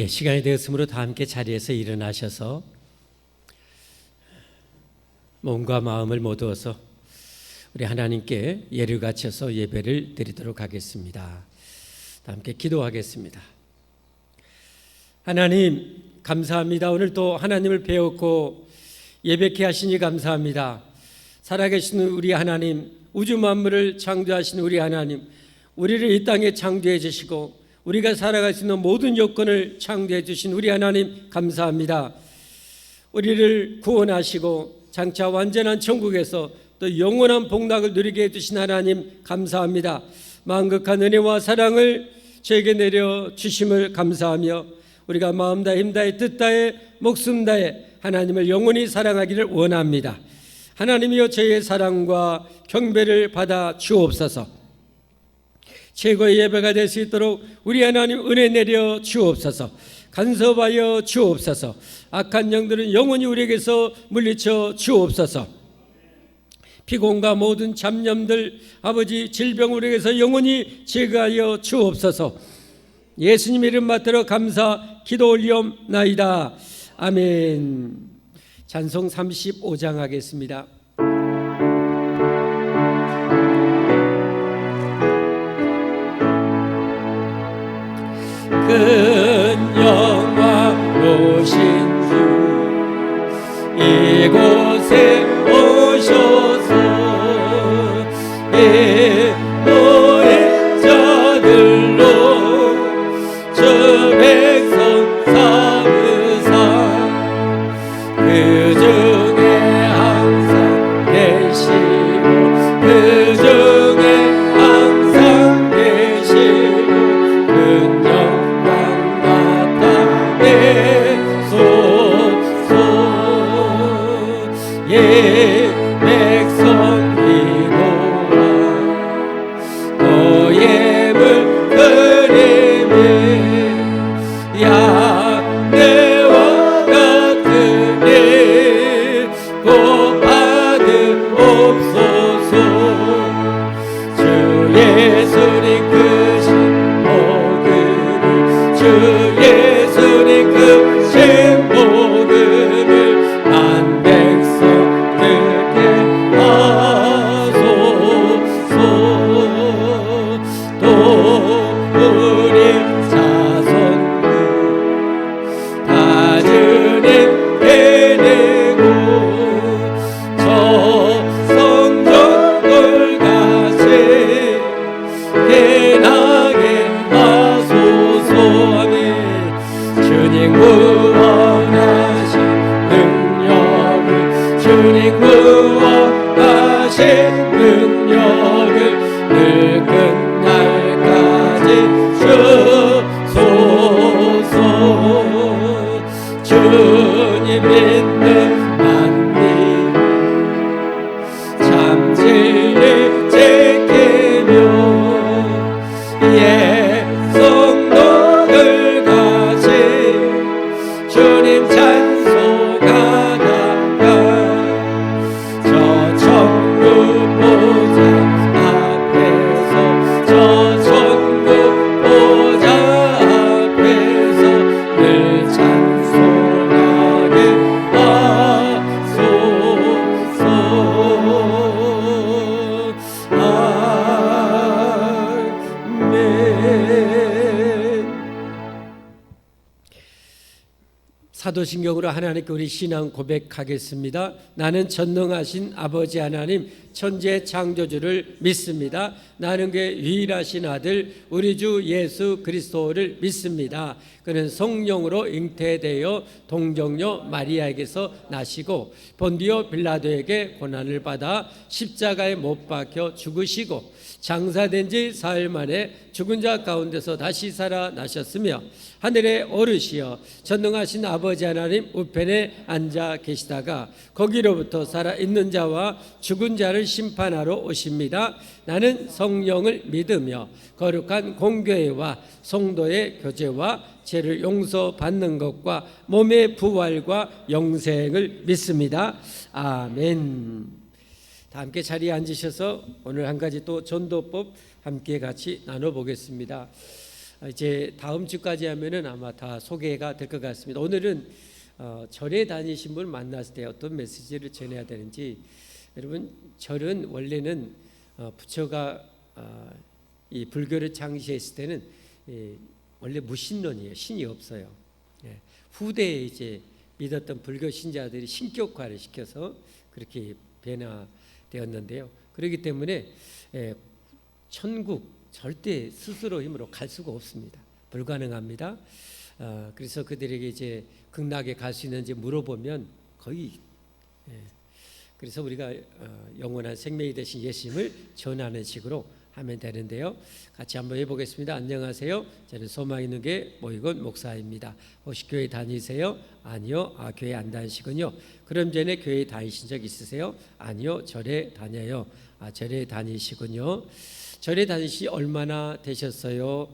시간이 되었으므로 다 함께 자리에서 일어나셔서 몸과 마음을 모두어서 우리 하나님께 예를 갖춰서 예배를 드리도록 하겠습니다. 다 함께 기도하겠습니다. 하나님 감사합니다. 오늘 또 하나님을 배웠고 예배케 하시니 감사합니다. 살아계신 우리 하나님, 우주 만물을 창조하신 우리 하나님, 우리를 이 땅에 창조해 주시고 우리가 살아갈 수 있는 모든 요건을 창조해 주신 우리 하나님 감사합니다. 우리를 구원하시고 장차 완전한 천국에서 또 영원한 복락을 누리게 해주신 하나님 감사합니다. 만극한 은혜와 사랑을 저에게 내려주심을 감사하며 우리가 마음 다해 힘 다해 뜻 다해 목숨 다해 하나님을 영원히 사랑하기를 원합니다. 하나님이여 저희의 사랑과 경배를 받아 주옵소서. 최고의 예배가 될 수 있도록 우리 하나님 은혜 내려 주옵소서. 간섭하여 주옵소서. 악한 영들은 영원히 우리에게서 물리쳐 주옵소서. 피곤과 모든 잡념들 아버지 질병 우리에게서 영원히 제거하여 주옵소서. 예수님 이름 받들어 감사 기도 올리옵나이다. 아멘. 찬송 35장 하겠습니다. 큰 영광 오신 주 이곳에 오셔서 너의 자들로 저 백성 삼으사 그 중에 항상 계시고 그 중에 항상 계시고 큰 영광 나타내소서. 예 백성 기도와 너의 물들이며 양떼와 같으니 곧 받으옵소서. 주 예수님 크신 복음을 주 예수님 크신 복음을 한 백성 듣게 하소서. 또 우리 자손들 다 주님께 드리고 저 성전골 같이 빛나게 하소서. 아멘. 주님 구원하신 능력을 주님 구원하신 능력을 늘 끝날까지 주소서. 주님 믿는 만민 참 진리 지키며 예 성도들 같이 주님 찬송하다가 저 천국 보좌 앞에서 저 천국 보좌 앞에서 늘 찬송하게 하소서. 아멘. 사도신경으로 하나님께 우리 신앙 고백하겠습니다. 나는 전능하신 아버지 하나님 천재 창조주를 믿습니다. 나는 그의 유일하신 아들 우리 주 예수 그리스도를 믿습니다. 그는 성령으로 잉태되어 동정녀 마리아에게서 나시고 본디오 빌라도에게 고난을 받아 십자가에 못 박혀 죽으시고 장사된 지 사흘 만에 죽은 자 가운데서 다시 살아나셨으며 하늘에 오르시어 전능하신 아버지 하나님 우편에 앉아 계시다가 거기로부터 살아있는 자와 죽은 자를 심판하러 오십니다. 나는 성령을 믿으며 거룩한 공교회와 성도의 교제와 죄를 용서받는 것과 몸의 부활과 영생을 믿습니다. 아멘. 다 함께 자리에 앉으셔서 오늘 한 가지 또 전도법 함께 같이 나눠보겠습니다. 이제 다음 주까지 하면은 아마 다 소개가 될 것 같습니다. 오늘은 절에 다니신 분 만났을 때 어떤 메시지를 전해야 되는지. 여러분, 절은 원래는 부처가 이 불교를 창시했을 때는 원래 무신론이에요. 신이 없어요. 후대에 이제 믿었던 불교 신자들이 신격화를 시켜서 그렇게 변화되었는데요. 그렇기 때문에 천국 절대 스스로 힘으로 갈 수가 없습니다. 불가능합니다. 그래서 그들에게 이제 극락에 갈 수 있는지 물어보면 거의 그래서 우리가 영원한 생명이 되신 예수님을 전하는 식으로 하면 되는데요. 같이 한번 해보겠습니다. 안녕하세요. 저는 소망 있는 교회 모이건 목사입니다. 혹시 교회 다니세요? 아니요. 교회 안 다니시군요. 그럼 전에 교회 다니신 적 있으세요? 아니요. 절에 다녀요. 절에 다니시군요. 절에 다니시 얼마나 되셨어요?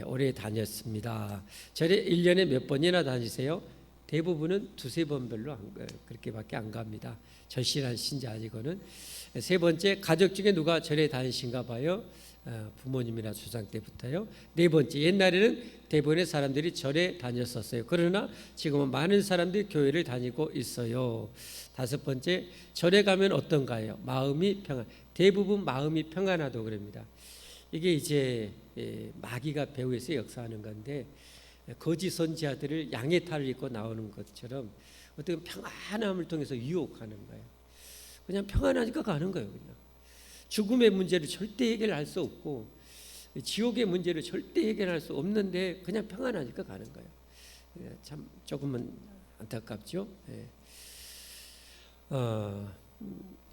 오래 다녔습니다. 절에 1년에 몇 번이나 다니세요? 대부분은 두세 번 별로 그렇게밖에 안 갑니다. 절실한 신자 아니고는. 세 번째, 가족 중에 누가 절에 다니신가 봐요. 부모님이나 조상 때부터요. 네 번째, 옛날에는 대부분의 사람들이 절에 다녔었어요. 그러나 지금은 많은 사람들이 교회를 다니고 있어요. 다섯 번째, 절에 가면 어떤가요? 마음이 평안. 대부분 마음이 평안하다고 그럽니다. 이게 이제 마귀가 배후에서 역사하는 건데, 거짓 선지자들을 양의 탈을 입고 나오는 것처럼 어떤 평안함을 통해서 유혹하는 거예요. 그냥 평안하니까 가는 거예요. 그냥 죽음의 문제를 절대 해결할 수 없고 지옥의 문제를 절대 해결할 수 없는데 그냥 평안하니까 가는 거예요. 참 조금은 안타깝죠.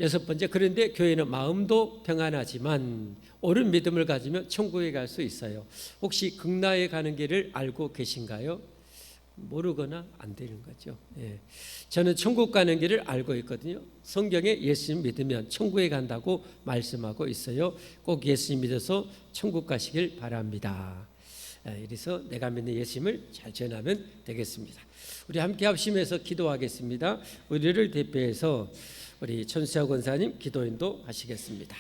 여섯 번째, 그런데 교회는 마음도 평안하지만 옳은 믿음을 가지면 천국에 갈 수 있어요. 혹시 극락에 가는 길을 알고 계신가요? 모르거나 안 되는 거죠. 저는 천국 가는 길을 알고 있거든요. 성경에 예수님 믿으면 천국에 간다고 말씀하고 있어요. 꼭 예수님 믿어서 천국 가시길 바랍니다. 이래서 내가 믿는 예수님을 잘 전하면 되겠습니다. 우리 함께 합심해서 기도하겠습니다. 우리를 대표해서 우리 천수자 권사님 기도인도 하시겠습니다.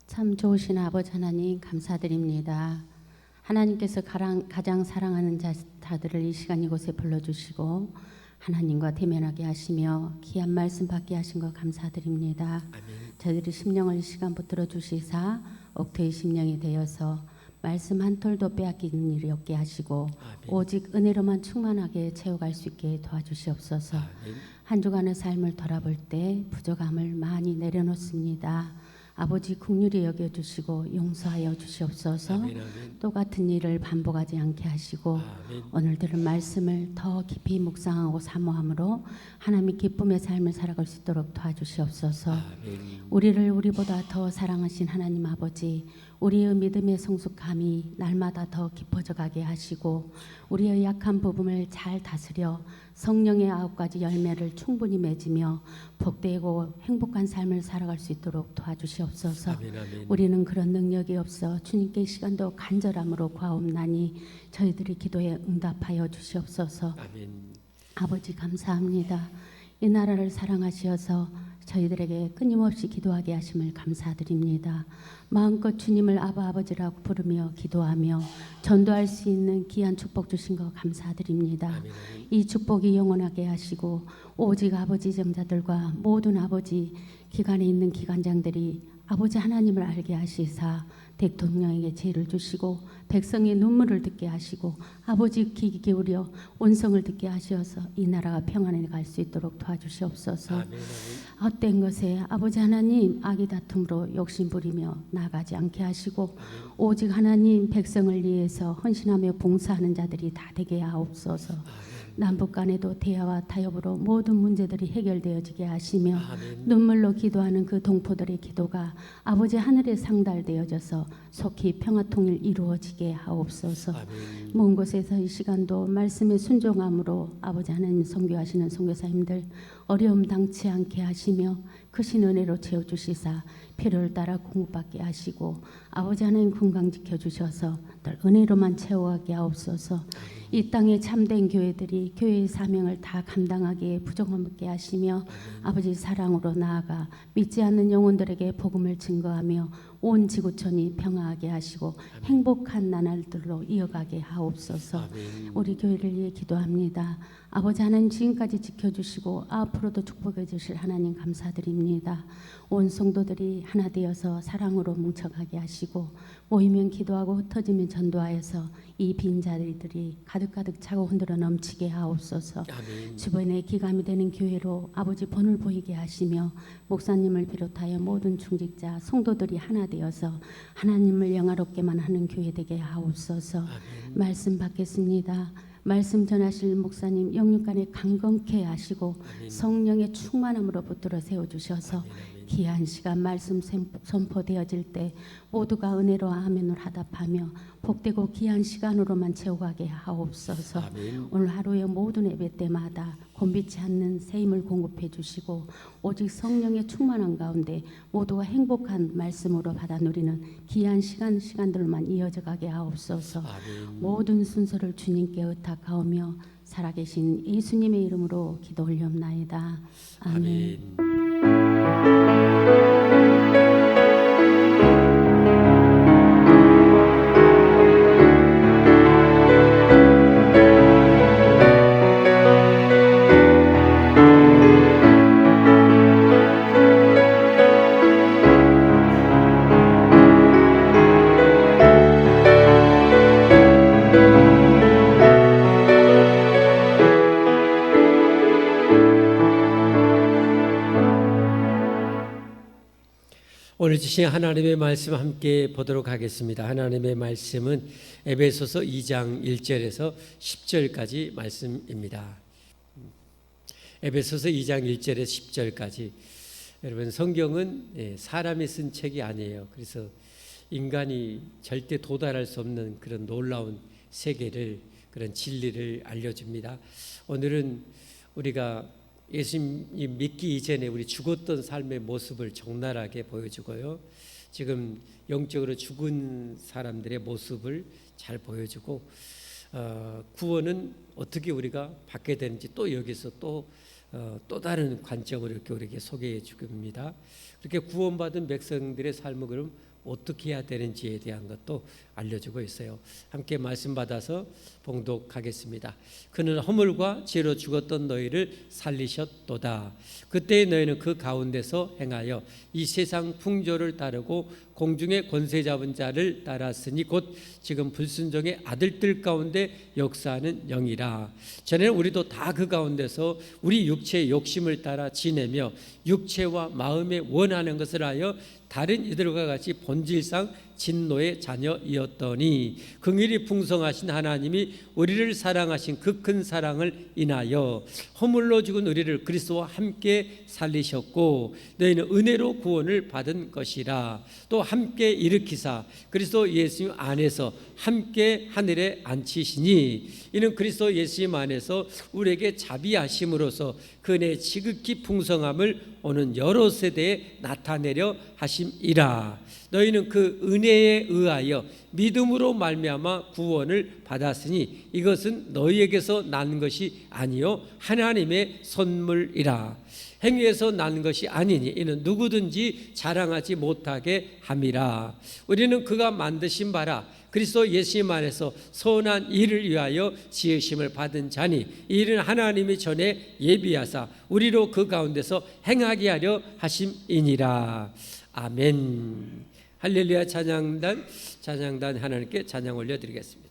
참 좋으신 아버지 하나님 감사드립니다. 하나님께서 가장 사랑하는 자들을 이 시간 이곳에 불러주시고 하나님과 대면하게 하시며 귀한 말씀 받게 하신 것 감사드립니다. 아멘. 저희들이 심령을 이 시간 붙들어 주시사 옥토의 심령이 되어서 말씀 한 톨도 빼앗기는 일이 없게 하시고 아멘. 오직 은혜로만 충만하게 채워갈 수 있게 도와주시옵소서. 아멘. 한 주간의 삶을 돌아볼 때 부족함을 많이 내려놓습니다. 아버지 긍휼히 여겨주시고 용서하여 주시옵소서. 아멘, 아멘. 똑같은 일을 반복하지 않게 하시고 아멘. 오늘 들은 말씀을 더 깊이 묵상하고 사모함으로 하나님의 기쁨의 삶을 살아갈 수 있도록 도와주시옵소서. 아멘. 우리를 우리보다 더 사랑하신 하나님 아버지, 우리의 믿음의 성숙함이 날마다 더 깊어져 가게 하시고 우리의 약한 부분을 잘 다스려 성령의 9가지 열매를 충분히 맺으며 복되고 행복한 삶을 살아갈 수 있도록 도와주시옵소서. 아멘, 아멘. 우리는 그런 능력이 없어 주님께 이 시간도 간절함으로 구하옵나니 저희들이 기도에 응답하여 주시옵소서. 아멘. 아버지 감사합니다. 이 나라를 사랑하시어서 저희들에게 끊임없이 기도하게 하심을 감사드립니다. 마음껏 주님을 아버지라고 부르며 기도하며 전도할 수 있는 귀한 축복 주신 것 감사드립니다. 아멘, 아멘. 이 축복이 영원하게 하시고 오직 아버지 정자들과 모든 아버지 기관에 있는 기관장들이 아버지 하나님을 알게 하시사 대통령에게 지혜를 주시고 백성의 눈물을 듣게 하시고 아버지 귀 기울여 온성을 듣게 하셔서 이 나라가 평안에 갈 수 있도록 도와주시옵소서. 아멘, 아멘. 헛된 것에 아버지 하나님 악의 다툼으로 욕심부리며 나가지 않게 하시고 오직 하나님 백성을 위해서 헌신하며 봉사하는 자들이 다 되게 하옵소서. 남북 간에도 대화와 타협으로 모든 문제들이 해결되어지게 하시며 아멘. 눈물로 기도하는 그 동포들의 기도가 아버지 하늘에 상달되어져서 속히 평화통일 이루어지게 하옵소서. 아멘. 먼 곳에서 이 시간도 말씀에 순종함으로 아버지 하나님 선교하시는 선교사님들 어려움 당치 않게 하시며 크신 은혜로 채워주시사 필요를 따라 공급받게 하시고 아버지 하나님 건강 지켜주셔서 늘 은혜로만 채워가게 하옵소서. 이 땅에 참된 교회들이 교회의 사명을 다 감당하기에 부족함 없게 하시며 아버지 사랑으로 나아가 믿지 않는 영혼들에게 복음을 증거하며 온 지구촌이 평화하게 하시고 행복한 나날들로 이어가게 하옵소서. 아멘. 우리 교회를 위해 기도합니다. 아버지 하나님, 지금까지 지켜주시고 앞으로도 축복해 주실 하나님 감사드립니다. 온 성도들이 하나 되어서 사랑으로 뭉쳐가게 하시고 모이면 기도하고 흩어지면 전도하여서 이 빈자리들이 가득가득 차고 흔들어 넘치게 하옵소서. 아멘. 주변에 기감이 되는 교회로 아버지 본을 보이게 하시며 목사님을 비롯하여 모든 중직자 성도들이 하나 되어서 하나님을 영화롭게만 하는 교회 되게 하옵소서. 아멘. 말씀 받겠습니다. 말씀 전하실 목사님 영육간에 강건케 하시고 아멘. 성령의 충만함으로 붙들어 세워주셔서 아멘. 귀한 시간 말씀 선포되어질 때 모두가 은혜로 아멘을 하답하며 복되고 귀한 시간으로만 채워가게 하옵소서. 아멘. 오늘 하루의 모든 예배 때마다 곤비치 않는 새 힘을 공급해 주시고 오직 성령의 충만한 가운데 모두가 행복한 말씀으로 받아 누리는 귀한 시간들만 이어져 가게 하옵소서. 아멘. 모든 순서를 주님께 의탁하오며 살아계신 예수님의 이름으로 기도 올리옵나이다. 아멘. 아멘. 오늘 주신 하나님의 말씀 함께 보도록 하겠습니다. 하나님의 말씀은 에베소서 2장 1절에서 10절까지 말씀입니다. 에베소서 2장 1절에서 10절까지. 여러분, 성경은 사람이 쓴 책이 아니에요. 그래서 인간이 절대 도달할 수 없는 그런 놀라운 세계를, 그런 진리를 알려줍니다. 오늘은 우리가 예수님 믿기 이전에 우리 죽었던 삶의 모습을 적나라하게 보여주고요. 지금 영적으로 죽은 사람들의 모습을 잘 보여주고 구원은 어떻게 우리가 받게 되는지 또 여기서 또 다른 관점으로 이렇게 우리에게 소개해 줍니다. 그렇게 구원받은 백성들의 삶을 그럼 어떻게 해야 되는지에 대한 것도 알려주고 있어요. 함께 말씀 받아서 봉독하겠습니다. 그는 허물과 죄로 죽었던 너희를 살리셨도다. 그때 너희는 그 가운데서 행하여 이 세상 풍조를 따르고 공중의 권세 잡은 자를 따랐으니 곧 지금 불순종의 아들들 가운데 역사하는 영이라. 전에는 우리도 다 그 가운데서 우리 육체의 욕심을 따라 지내며 육체와 마음에 원하는 것을 하여 다른 이들과 같이 본질상 진노의 자녀이었더니 긍휼이 풍성하신 하나님이 우리를 사랑하신 그 큰 사랑을 인하여 허물로 죽은 우리를 그리스도와 함께 살리셨고 너희는 은혜로 구원을 받은 것이라. 또 함께 일으키사 그리스도 예수님 안에서 함께 하늘에 앉히시니 이는 그리스도 예수님 안에서 우리에게 자비하심으로써 그 은혜의 지극히 풍성함을 오는 여러 세대에 나타내려 하심이라. 너희는 그 은혜에 의하여 믿음으로 말미암아 구원을 받았으니 이것은 너희에게서 난 것이 아니요 하나님의 선물이라. 행위에서 난 것이 아니니 이는 누구든지 자랑하지 못하게 함이라. 우리는 그가 만드신 바라 그리스도 예수님 안에서 선한 일을 위하여 지으심을 받은 자니 이 일은 하나님이 전에 예비하사 우리로 그 가운데서 행하게 하려 하심이니라. 아멘. 할렐루야. 찬양단 하나님께 찬양 올려드리겠습니다.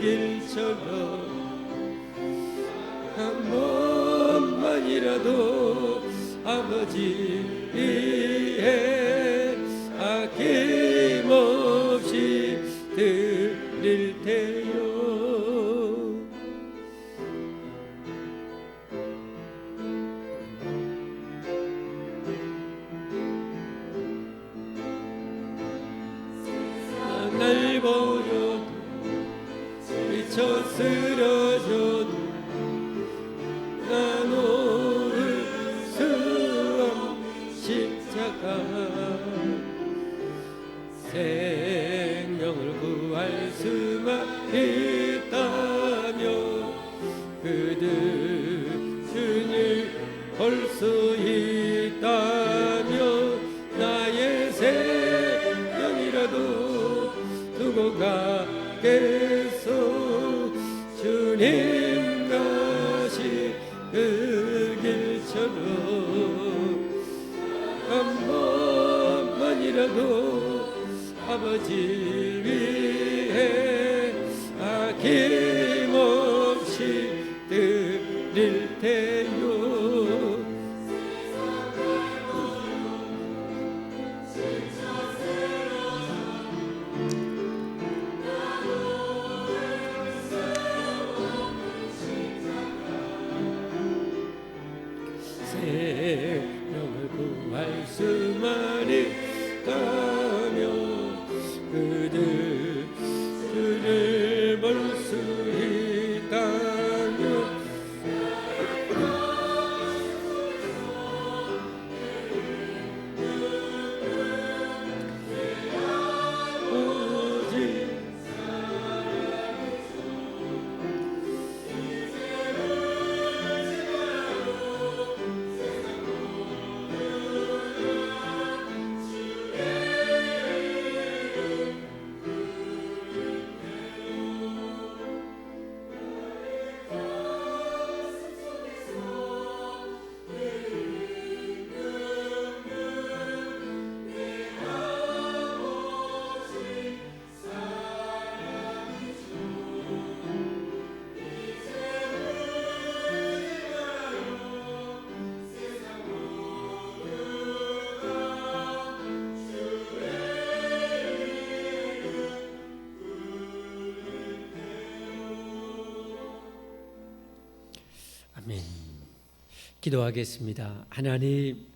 길처럼 한 번만이라도 아버지 위해 아낌없이 드릴 테요. 날 버려도 미쳐 쓰러져도 난 오를 수 없는 십자가 생명을 구할 수만 있다면 그들 주님 볼 수 있다면 나의 생명이라도 두고 가겠소. 주님 가시 그 길처럼 한 번만이라도 아버지 위해 아낌없이 드릴 테요. 생명을 구할 수만 있다면 그들 주를 볼 수 있다면 오직 아멘. 기도하겠습니다. 하나님,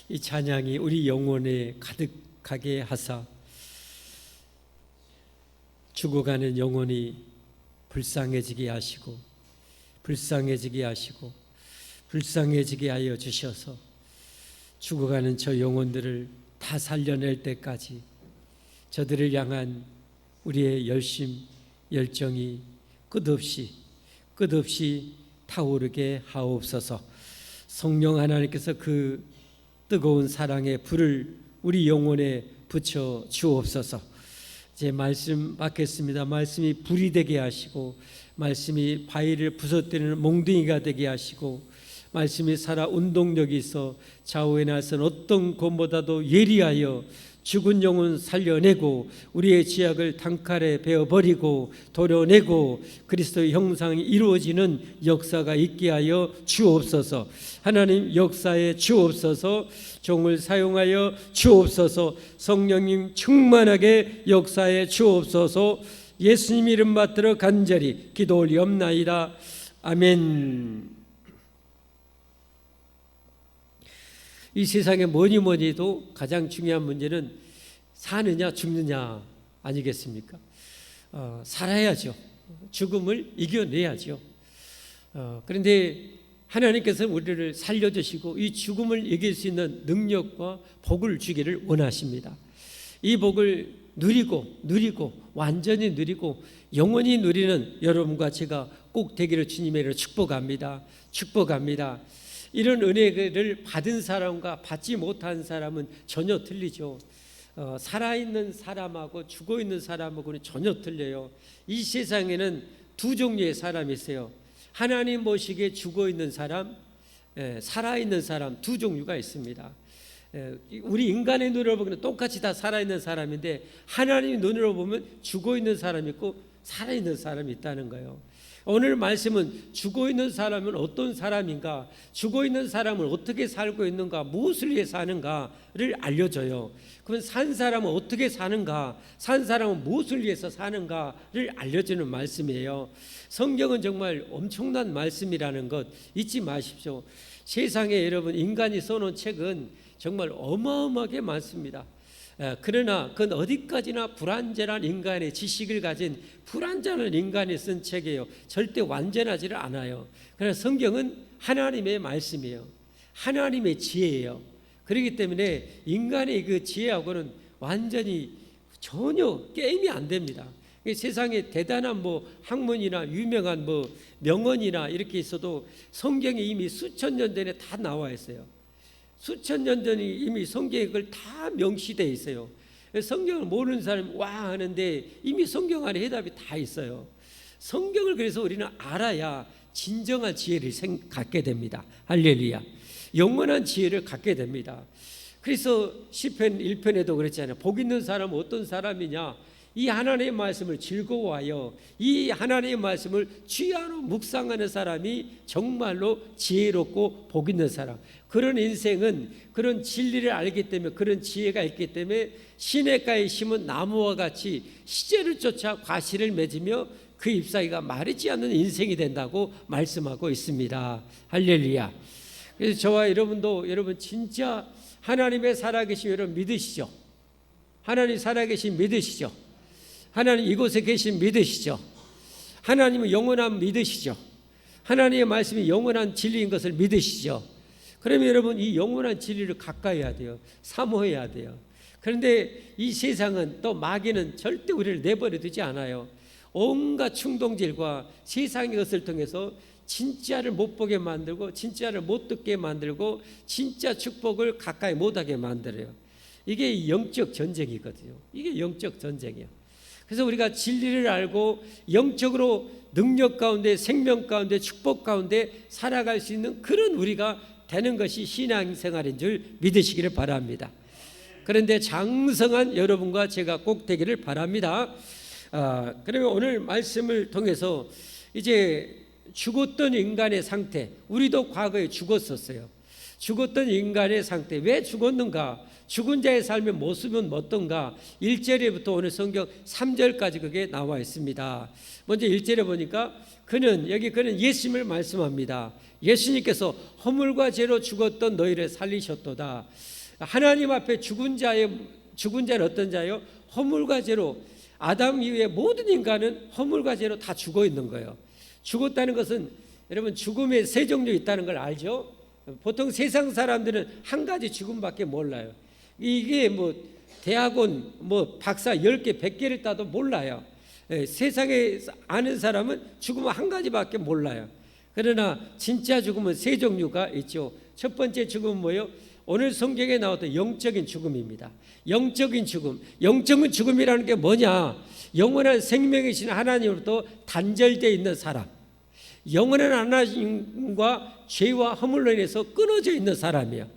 이 찬양이 우리 영혼에 가득하게 하사 죽어가는 영혼이 불쌍해지게 하시고 불쌍해지게 하시고 불쌍해지게 하여 주셔서 죽어가는 저 영혼들을 다 살려낼 때까지 저들을 향한 우리의 열심, 열정이 끝없이 타오르게 하옵소서. 성령 하나님께서 그 뜨거운 사랑의 불을 우리 영혼에 붙여 주옵소서. 이제 말씀 받겠습니다. 말씀이 불이 되게 하시고 말씀이 바위를 부서뜨리는 몽둥이가 되게 하시고 말씀이 살아 운동력이 있어 좌우에 나선 어떤 것보다도 예리하여 죽은 영혼 살려내고 우리의 지약을 단칼에 베어버리고 도려내고 그리스도의 형상이 이루어지는 역사가 있게 하여 주옵소서. 하나님 역사에 주옵소서. 종을 사용하여 주옵소서. 성령님 충만하게 역사에 주옵소서. 예수님 이름 받들어 간절히 기도 올리옵나이다. 아멘. 이 세상에 뭐니 해도 가장 중요한 문제는 사느냐 죽느냐 아니겠습니까? 살아야죠. 죽음을 이겨내야죠. 그런데 하나님께서 우리를 살려주시고 이 죽음을 이길 수 있는 능력과 복을 주기를 원하십니다. 이 복을 누리고 완전히 누리고 영원히 누리는 여러분과 제가 꼭 되기를 주님의 이름으로 축복합니다. 이런 은혜를 받은 사람과 받지 못한 사람은 전혀 틀리죠. 살아있는 사람하고 죽어있는 사람하고는 전혀 틀려요. 이 세상에는 두 종류의 사람이 있어요. 하나님 보시기에 죽어있는 사람, 살아있는 사람 두 종류가 있습니다. 우리 인간의 눈으로 보면 똑같이 다 살아있는 사람인데 하나님 눈으로 보면 죽어있는 사람이 있고 살아있는 사람이 있다는 거예요. 오늘 말씀은 죽어 있는 사람은 어떤 사람인가, 죽어 있는 사람은 어떻게 살고 있는가, 무엇을 위해 사는가를 알려줘요. 그러면 산 사람은 어떻게 사는가, 산 사람은 무엇을 위해서 사는가를 알려주는 말씀이에요. 성경은 정말 엄청난 말씀이라는 것 잊지 마십시오. 세상에 여러분 인간이 써놓은 책은 정말 어마어마하게 많습니다. 그러나 그건 어디까지나 불완전한 인간의 지식을 가진 불완전한 인간이 쓴 책이에요. 절대 완전하지를 않아요. 그러나 성경은 하나님의 말씀이에요. 하나님의 지혜예요. 그렇기 때문에 인간의 그 지혜하고는 완전히 전혀 게임이 안 됩니다. 세상에 대단한 뭐 학문이나 유명한 뭐 명언이나 이렇게 있어도 성경에 이미 수천 년 전에 다 나와 있어요. 수천 년 전에 이미 성경에 그걸 다 명시되어 있어요. 성경을 모르는 사람이 와 하는데 이미 성경 안에 해답이 다 있어요. 성경을 그래서 우리는 알아야 진정한 지혜를 갖게 됩니다. 할렐루야. 영원한 지혜를 갖게 됩니다. 그래서 시편 1편에도 그랬잖아요. 복 있는 사람은 어떤 사람이냐, 이 하나님의 말씀을 즐거워하여 이 하나님의 말씀을 취하로 묵상하는 사람이 정말로 지혜롭고 복 있는 사람. 그런 인생은 그런 진리를 알기 때문에, 그런 지혜가 있기 때문에 시냇가에 심은 나무와 같이 시제를 쫓아 과실을 맺으며 그 잎사귀가 마르지 않는 인생이 된다고 말씀하고 있습니다. 할렐루야. 그래서 저와 여러분도 여러분 진짜 하나님의 살아계신 여러분 믿으시죠? 하나님 살아계신 믿으시죠? 하나님 이곳에 계신 믿으시죠? 하나님은 영원한 믿으시죠? 하나님의 말씀이 영원한 진리인 것을 믿으시죠? 그러면 여러분 이 영원한 진리를 가까이 해야 돼요. 사모해야 돼요. 그런데 이 세상은 또 마귀는 절대 우리를 내버려 두지 않아요. 온갖 충동질과 세상의 것을 통해서 진짜를 못 보게 만들고 진짜를 못 듣게 만들고 진짜 축복을 가까이 못하게 만들어요. 이게 영적 전쟁이거든요. 이게 영적 전쟁이에요. 그래서 우리가 진리를 알고 영적으로 능력 가운데 생명 가운데 축복 가운데 살아갈 수 있는 그런 우리가 되는 것이 신앙생활인 줄 믿으시기를 바랍니다. 그런데 장성한 여러분과 제가 꼭 되기를 바랍니다. 그러면 오늘 말씀을 통해서 이제 죽었던 인간의 상태, 우리도 과거에 죽었었어요. 죽었던 인간의 상태, 왜 죽었는가? 죽은 자의 삶의 모습은 어떤가? 1절에부터 오늘 성경 3절까지 그게 나와 있습니다. 먼저 1절에 보니까 그는 예수님을 말씀합니다. 예수님께서 허물과 죄로 죽었던 너희를 살리셨도다. 하나님 앞에 죽은 자는 어떤 자예요? 허물과 죄로. 아담 이후에 모든 인간은 허물과 죄로 다 죽어 있는 거예요. 죽었다는 것은 여러분 죽음의 세 종류 있다는 걸 알죠? 보통 세상 사람들은 한 가지 죽음밖에 몰라요. 이게 뭐 대학원 뭐 박사 10개 100개를 따도 몰라요. 세상에 아는 사람은 죽음은 한 가지밖에 몰라요. 그러나 진짜 죽음은 세 종류가 있죠. 첫 번째 죽음은 뭐예요? 오늘 성경에 나왔던 영적인 죽음입니다. 영적인 죽음. 영적인 죽음이라는 게 뭐냐? 영원한 생명이신 하나님으로부터 단절되어 있는 사람. 영원한 하나님과 죄와 허물로 인해서 끊어져 있는 사람이에요.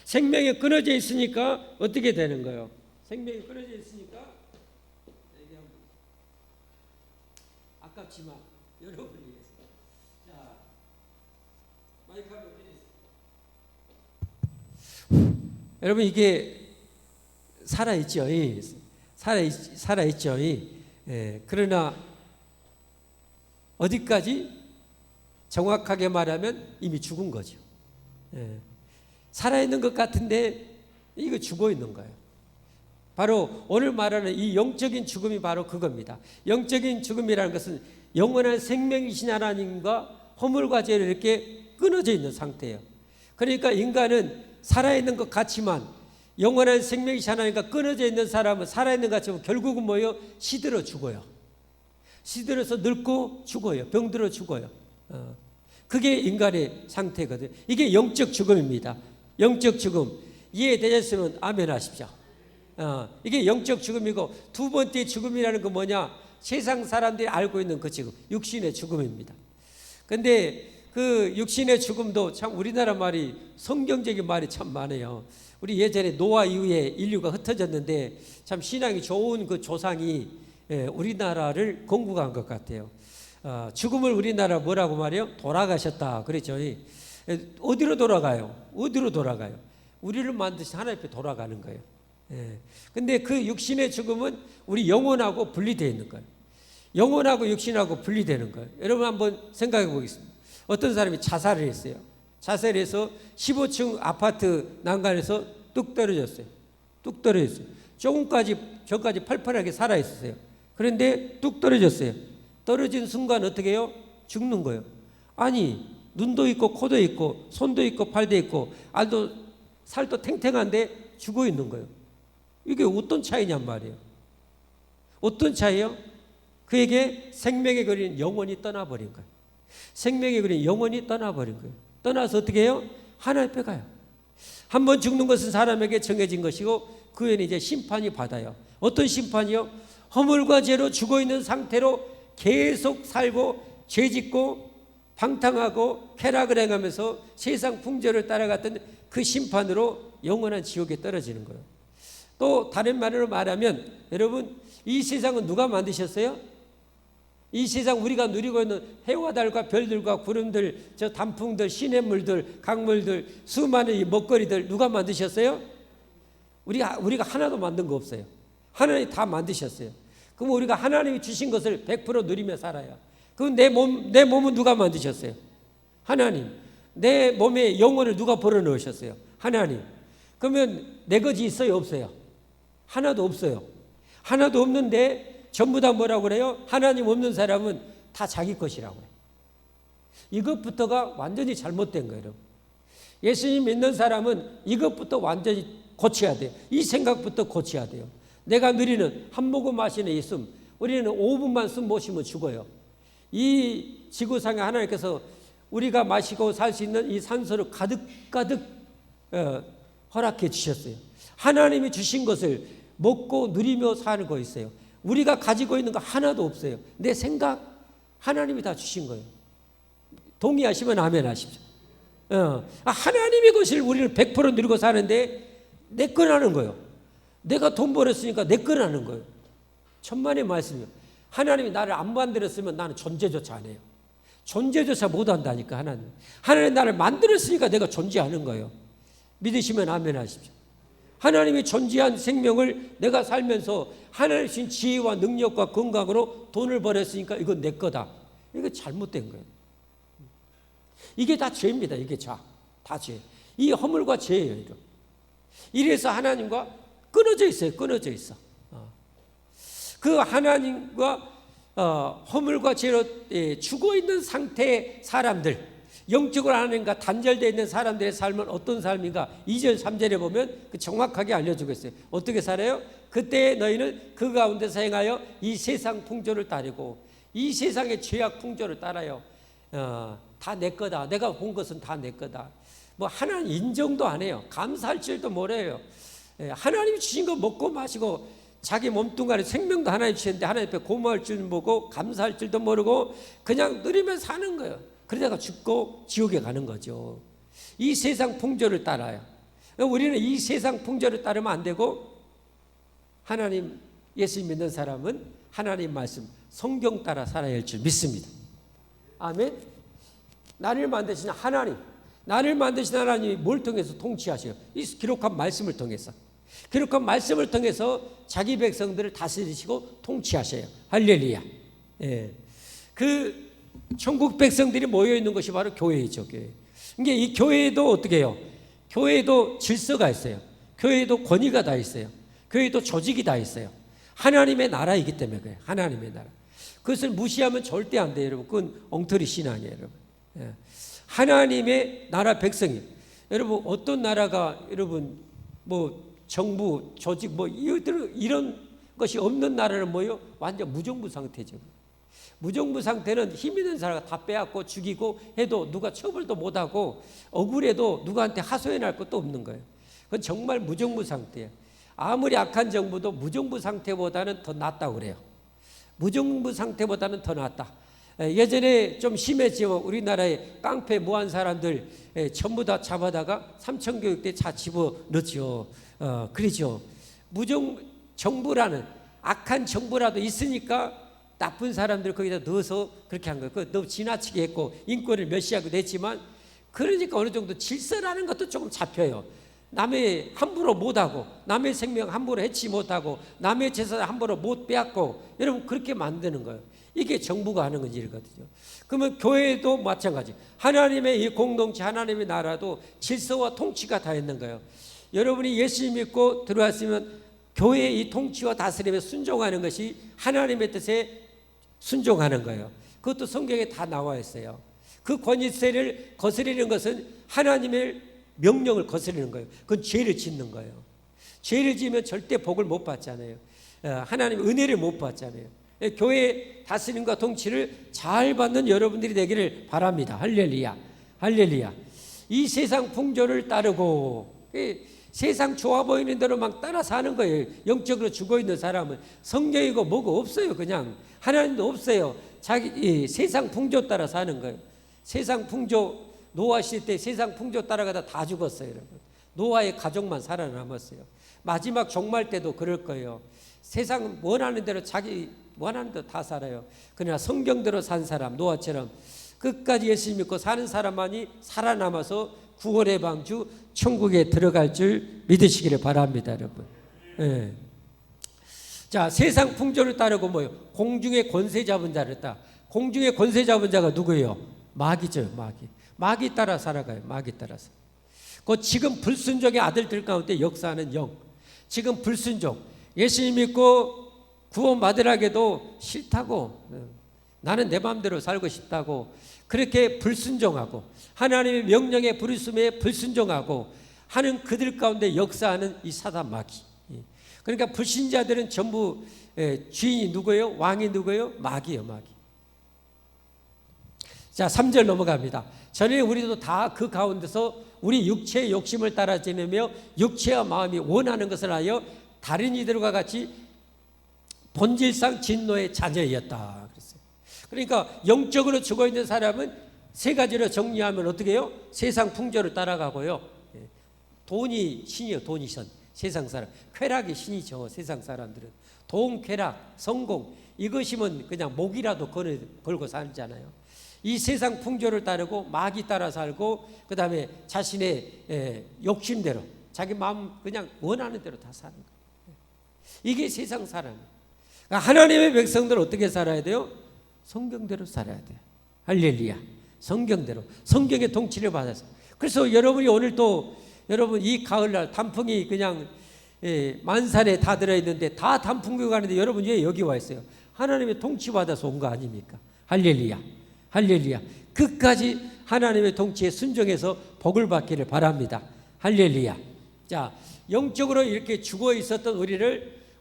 생명이 끊어져 있으니까 어떻게 되는 거예요? 생명이 끊어져 있으니까 아깝지만 여러분을 위해서. 자, 마이크 한번 드리세요. 여러분 이게 살아있죠. 살아있죠. 그러나 어디까지? 정확하게 말하면 이미 죽은 거죠. 살아있는 것 같은데 이거 죽어 있는 거예요. 바로 오늘 말하는 이 영적인 죽음이 바로 그겁니다. 영적인 죽음이라는 것은 영원한 생명이신 하나님과 허물과 죄를 이렇게 끊어져 있는 상태예요. 그러니까 인간은 살아있는 것 같지만 영원한 생명이신 하나님과 끊어져 있는 사람은 살아있는 것 같지만 결국은 뭐예요? 시들어 죽어요. 시들어서 늙고 죽어요. 병들어 죽어요. 그게 인간의 상태거든요. 이게 영적 죽음입니다. 영적 죽음. 이해되셨으면 아멘 하십시오. 이게 영적 죽음이고 두 번째 죽음이라는 건 뭐냐? 세상 사람들이 알고 있는 그 죽음, 육신의 죽음입니다. 그런데 그 육신의 죽음도 참 우리나라 말이 성경적인 말이 참 많아요. 우리 예전에 노아 이후에 인류가 흩어졌는데 참 신앙이 좋은 그 조상이 우리나라를 건국한 것 같아요. 죽음을 우리나라 뭐라고 말해요? 돌아가셨다 그랬죠. 어디로 돌아가요? 어디로 돌아가요? 우리를 만드신 하나님 앞에 돌아가는 거예요. 근데 그 육신의 죽음은 우리 영혼하고 분리되어 있는 거예요. 영혼하고 육신하고 분리되는 거예요. 여러분 한번 생각해 보겠습니다. 어떤 사람이 자살을 했어요. 자살해서 15층 아파트 난간에서 뚝 떨어졌어요. 뚝 떨어졌어요. 전까지 팔팔하게 살아 있었어요. 그런데 뚝 떨어졌어요. 떨어진 순간 어떻게 해요? 죽는 거예요. 아니, 눈도 있고 코도 있고 손도 있고 팔도 있고 살도 탱탱한데 죽어 있는 거예요. 이게 어떤 차이냔 말이에요. 어떤 차이요? 그에게 생명의 거리는 영원히 떠나버린 거예요. 생명의 거리는 영원히 떠나버린 거예요. 떠나서 어떻게 해요? 하나님 앞에 가요. 한 번 죽는 것은 사람에게 정해진 것이고 그 후에는 이제 심판이 받아요. 어떤 심판이요? 허물과 죄로 죽어 있는 상태로 계속 살고 죄짓고 방탕하고 쾌락을 행하면서 세상 풍조를 따라갔던 그 심판으로 영원한 지옥에 떨어지는 거예요. 또 다른 말로 말하면 여러분, 이 세상은 누가 만드셨어요? 이 세상 우리가 누리고 있는 해와 달과 별들과 구름들, 저 단풍들, 시냇물들, 강물들, 수많은 이 먹거리들 누가 만드셨어요? 우리가 하나도 만든 거 없어요. 하나님이 다 만드셨어요. 그럼 우리가 하나님이 주신 것을 100% 누리며 살아요. 그럼 내 몸은 누가 만드셨어요? 하나님. 내 몸에 영혼을 누가 불어넣으셨어요? 하나님. 그러면 내 것이 있어요? 없어요? 하나도 없어요. 하나도 없는데 전부 다 뭐라고 그래요? 하나님 없는 사람은 다 자기 것이라고 해요. 이것부터가 완전히 잘못된 거예요. 여러분. 예수님 믿는 사람은 이것부터 완전히 고쳐야 돼요. 이 생각부터 고쳐야 돼요. 내가 누리는 한 모금 마시는 이 숨, 우리는 5분만 숨 못 쉬면 죽어요. 이 지구상에 하나님께서 우리가 마시고 살 수 있는 이 산소를 가득 허락해 주셨어요. 하나님이 주신 것을 먹고 누리며 사는 거 있어요. 우리가 가지고 있는 거 하나도 없어요. 내 생각 하나님이 다 주신 거예요. 동의하시면 아멘 하십시오. 하나님의 것을 우리는 100% 누리고 사는데 내 거라는 거예요. 내가 돈 벌었으니까 내 거라는 거예요. 천만의 말씀이요. 하나님이 나를 안 만들었으면 나는 존재조차 안 해요. 존재조차 못한다니까 하나님. 하나님 나를 만들었으니까 내가 존재하는 거예요. 믿으시면 아멘 하십시오. 하나님이 존재한 생명을 내가 살면서 하나님 주신 지혜와 능력과 건강으로 돈을 벌었으니까 이건 내 거다. 이거 잘못된 거예요. 이게 다 죄입니다. 이게 다 죄. 이 허물과 죄예요. 이거. 이래서 하나님과 끊어져 있어요. 끊어져 있어. 그 하나님과 허물과 죄로 죽어 있는 상태의 사람들, 영적으로 하나님과 단절되어 있는 사람들의 삶은 어떤 삶인가? 2절 3절에 보면 정확하게 알려주고 있어요. 어떻게 살아요? 그때 너희는 그 가운데서 행하여 이 세상 풍조를 따르고 이 세상의 죄악 풍조를 따라요. 다 내 거다. 내가 본 것은 다 내 거다. 뭐 하나님 인정도 안 해요. 감사할 줄도 모르요. 하나님이 주신 거 먹고 마시고 자기 몸뚱아리 생명도 하나님 주셨는데 하나님 앞에 고마울 줄 모르고 감사할 줄도 모르고 그냥 누리면서 사는 거예요. 그러다가 죽고 지옥에 가는 거죠. 이 세상 풍조를 따라요. 우리는 이 세상 풍조를 따르면 안 되고 하나님 예수 믿는 사람은 하나님 말씀 성경 따라 살아야 할 줄 믿습니다. 아멘. 나를 만드신 하나님, 나를 만드신 하나님이 뭘 통해서 통치하셔요? 이 기록한 말씀을 통해서. 기록한 말씀을 통해서 자기 백성들을 다스리시고 통치하셔요. 할렐루야. 그 천국 백성들이 모여 있는 것이 바로 교회이죠. 교회. 이게 이 교회도 어떻게 해요? 교회도 질서가 있어요. 교회도 권위가 다 있어요. 교회도 조직이 다 있어요. 하나님의 나라이기 때문에 그래요. 하나님의 나라. 그것을 무시하면 절대 안 돼요, 여러분. 그건 엉터리 신앙이에요, 여러분. 하나님의 나라 백성이. 여러분 어떤 나라가 여러분 뭐 정부 조직 뭐 이런 것이 없는 나라는 뭐예요? 완전 무정부 상태죠. 무정부 상태는 힘 있는 사람가 다 빼앗고 죽이고 해도 누가 처벌도 못하고 억울해도 누구한테 하소연할 것도 없는 거예요. 그건 정말 무정부 상태예요. 아무리 악한 정부도 무정부 상태보다는 더 낫다고 그래요. 무정부 상태보다는 더 낫다. 예전에 좀 심했지만 우리나라에 깡패 무한 사람들 전부 다 잡아다가 삼천교육대 다 집어넣죠. 그러죠. 정부라는 악한 정보라도 있으니까 나쁜 사람들 거기다 넣어서 그렇게 한 거예요. 너무 지나치게 했고 인권을 멸시하기도 했지만, 그러니까 어느 정도 질서라는 것도 조금 잡혀요. 남의 함부로 못하고, 남의 생명 함부로 해치 못하고, 남의 재산 함부로 못 빼앗고, 여러분 그렇게 만드는 거예요. 이게 정부가 하는 일이거든요. 그러면 교회도 마찬가지. 하나님의 이 공동체, 하나님의 나라도 질서와 통치가 다 있는 거예요. 여러분이 예수 믿고 들어왔으면 교회의 이 통치와 다스림에 순종하는 것이 하나님의 뜻에 순종하는 거예요. 그것도 성경에 다 나와 있어요. 그 권위세를 거스르는 것은 하나님의 명령을 거스르는 거예요. 그건 죄를 짓는 거예요. 죄를 지으면 절대 복을 못 받잖아요. 하나님의 은혜를 못 받잖아요. 교회 다스림과 통치를 잘 받는 여러분들이 되기를 바랍니다. 할렐루야, 할렐루야. 이 세상 풍조를 따르고 세상 좋아 보이는 대로 막 따라 사는 거예요. 영적으로 죽어 있는 사람은 성경이고 뭐고 없어요. 그냥 하나님도 없어요. 자기 세상 풍조 따라 사는 거예요. 세상 풍조, 노아 시대 때 세상 풍조 따라가다 다 죽었어요, 여러분. 노아의 가족만 살아남았어요. 마지막 종말 때도 그럴 거예요. 세상 원하는 대로 자기 원하는 대로 다 살아요. 그러나 성경대로 산 사람, 노아처럼 끝까지 예수 믿고 사는 사람만이 살아남아서 구원의 방주 천국에 들어갈 줄 믿으시기를 바랍니다, 여러분. 예. 자, 세상 풍조를 따르고 뭐요? 공중의 권세 잡은 자를 따. 공중의 권세 잡은 자가 누구예요? 마귀죠, 마귀. 마귀 따라 살아가요. 마귀 따라서. 그 지금 불순종의 아들들 가운데 역사하는 영. 지금 불순종. 예수님 믿고 구원 받으라게도 싫다고, 나는 내 마음대로 살고 싶다고 그렇게 불순종하고 하나님의 명령에 부르심에 불순종하고 하는 그들 가운데 역사하는 이 사단 마귀. 그러니까 불신자들은 전부 주인이 누구예요? 왕이 누구예요? 마귀예요, 마귀. 자, 3절 넘어갑니다. 전에 우리도 다 그 가운데서 우리 육체의 욕심을 따라 지내며 육체와 마음이 원하는 것을 하여 다른 이들과 같이 본질상 진노의 자녀였다 그랬어요. 그러니까 영적으로 죽어 있는 사람은 세 가지로 정리하면 어떻게 해요? 세상 풍조를 따라가고요. 돈이 신이요, 돈이 신. 세상 사람. 쾌락이 신이죠, 세상 사람들은. 돈, 쾌락, 성공, 이것이면 그냥 목이라도 걸고 살잖아요. 이 세상 풍조를 따르고 마귀 따라 살고 그 다음에 자신의 욕심대로 자기 마음 그냥 원하는 대로 다 사는 거예요. 이게 세상 사람이에요. 그러니까 하나님의 백성들은 어떻게 살아야 돼요? 성경대로 살아야 돼요. 할렐루야. 성경대로, 성경의 통치를 받아서. 그래서 여러분이 오늘 또 여러분 이 가을날 단풍이 그냥 만산에 다 들어있는데 다 단풍교 가는데 여러분 왜 여기 와 있어요? 하나님의 통치 받아서 온 거 아닙니까? 할렐루야, 할렐루야. 끝까지 하나님의 통치에 순종해서 복을 받기를 바랍니다. 할렐루야. 자, 영적으로 이렇게 죽어 있었던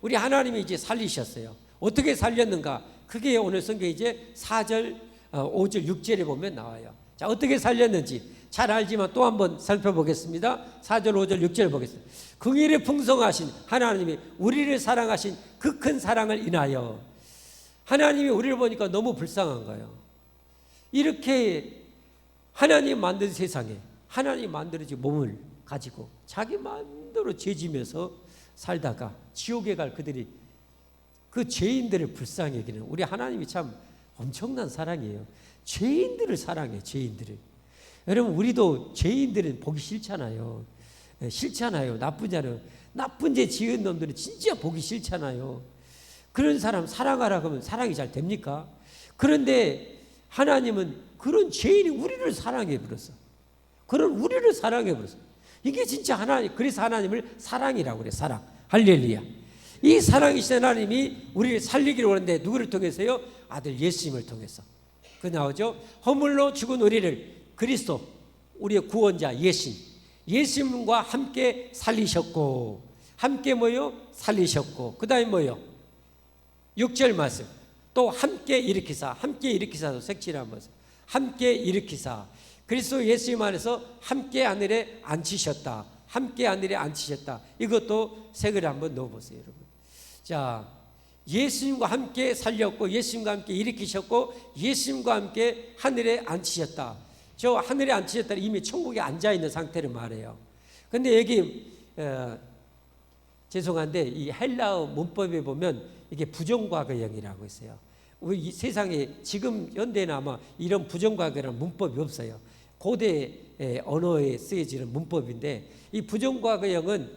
우리 하나님이 이제 살리셨어요. 어떻게 살렸는가? 그게 오늘 성경 이제 4절, 5절, 6절에 보면 나와요. 자, 어떻게 살렸는지 잘 알지만 또 한번 살펴보겠습니다. 4절, 5절, 6절 보겠습니다. 긍휼이 풍성하신 하나님이 우리를 사랑하신 그 큰 사랑을 인하여 하나님이 우리를 보니까 너무 불쌍한 거예요. 이렇게 하나님 만든 세상에 하나님 만들어진 몸을 가지고 자기 마음대로 죄지면서 살다가 지옥에 갈 그들이 그 죄인들을 불쌍히 여기는 우리 하나님이 참 엄청난 사랑이에요. 죄인들을 사랑해요. 죄인들을. 여러분 우리도 죄인들은 보기 싫잖아요. 싫잖아요. 나쁜 죄 지은 놈들은 진짜 보기 싫잖아요. 그런 사람 사랑하라 그러면 사랑이 잘 됩니까? 그런데 하나님은 그런 죄인이 우리를 사랑해 버렸어. 그런 우리를 사랑해 버렸어. 이게 진짜 하나님, 그래서 하나님을 사랑이라고 그래. 사랑. 할렐루야. 이 사랑이신 하나님이 우리를 살리기를 원하는데 누구를 통해서요? 아들 예수님을 통해서. 그 나오죠. 허물로 죽은 우리를 그리스도 우리의 구원자 예수님과 함께 살리셨고, 함께 뭐요? 살리셨고, 그 다음에 뭐요? 6절 말씀. 또 함께 일으키사도 색칠한 말씀. 함께 일으키사. 그리스도 예수님 안에서 함께 하늘에 앉히셨다. 함께 하늘에 앉히셨다. 이것도 색을 한번 넣어보세요, 여러분. 자, 예수님과 함께 살렸고, 예수님과 함께 일으키셨고, 예수님과 함께 하늘에 앉히셨다. 저 하늘에 앉히셨다는 이미 천국에 앉아있는 상태를 말해요. 근데 여기 죄송한데 이 헬라어 문법에 보면 이게 부정과거형이라고 있어요. 우리 이 세상에 지금 현대는 아마 이런 부정과거라는 문법이 없어요. 고대 언어에 쓰여지는 문법인데 이 부정과거형은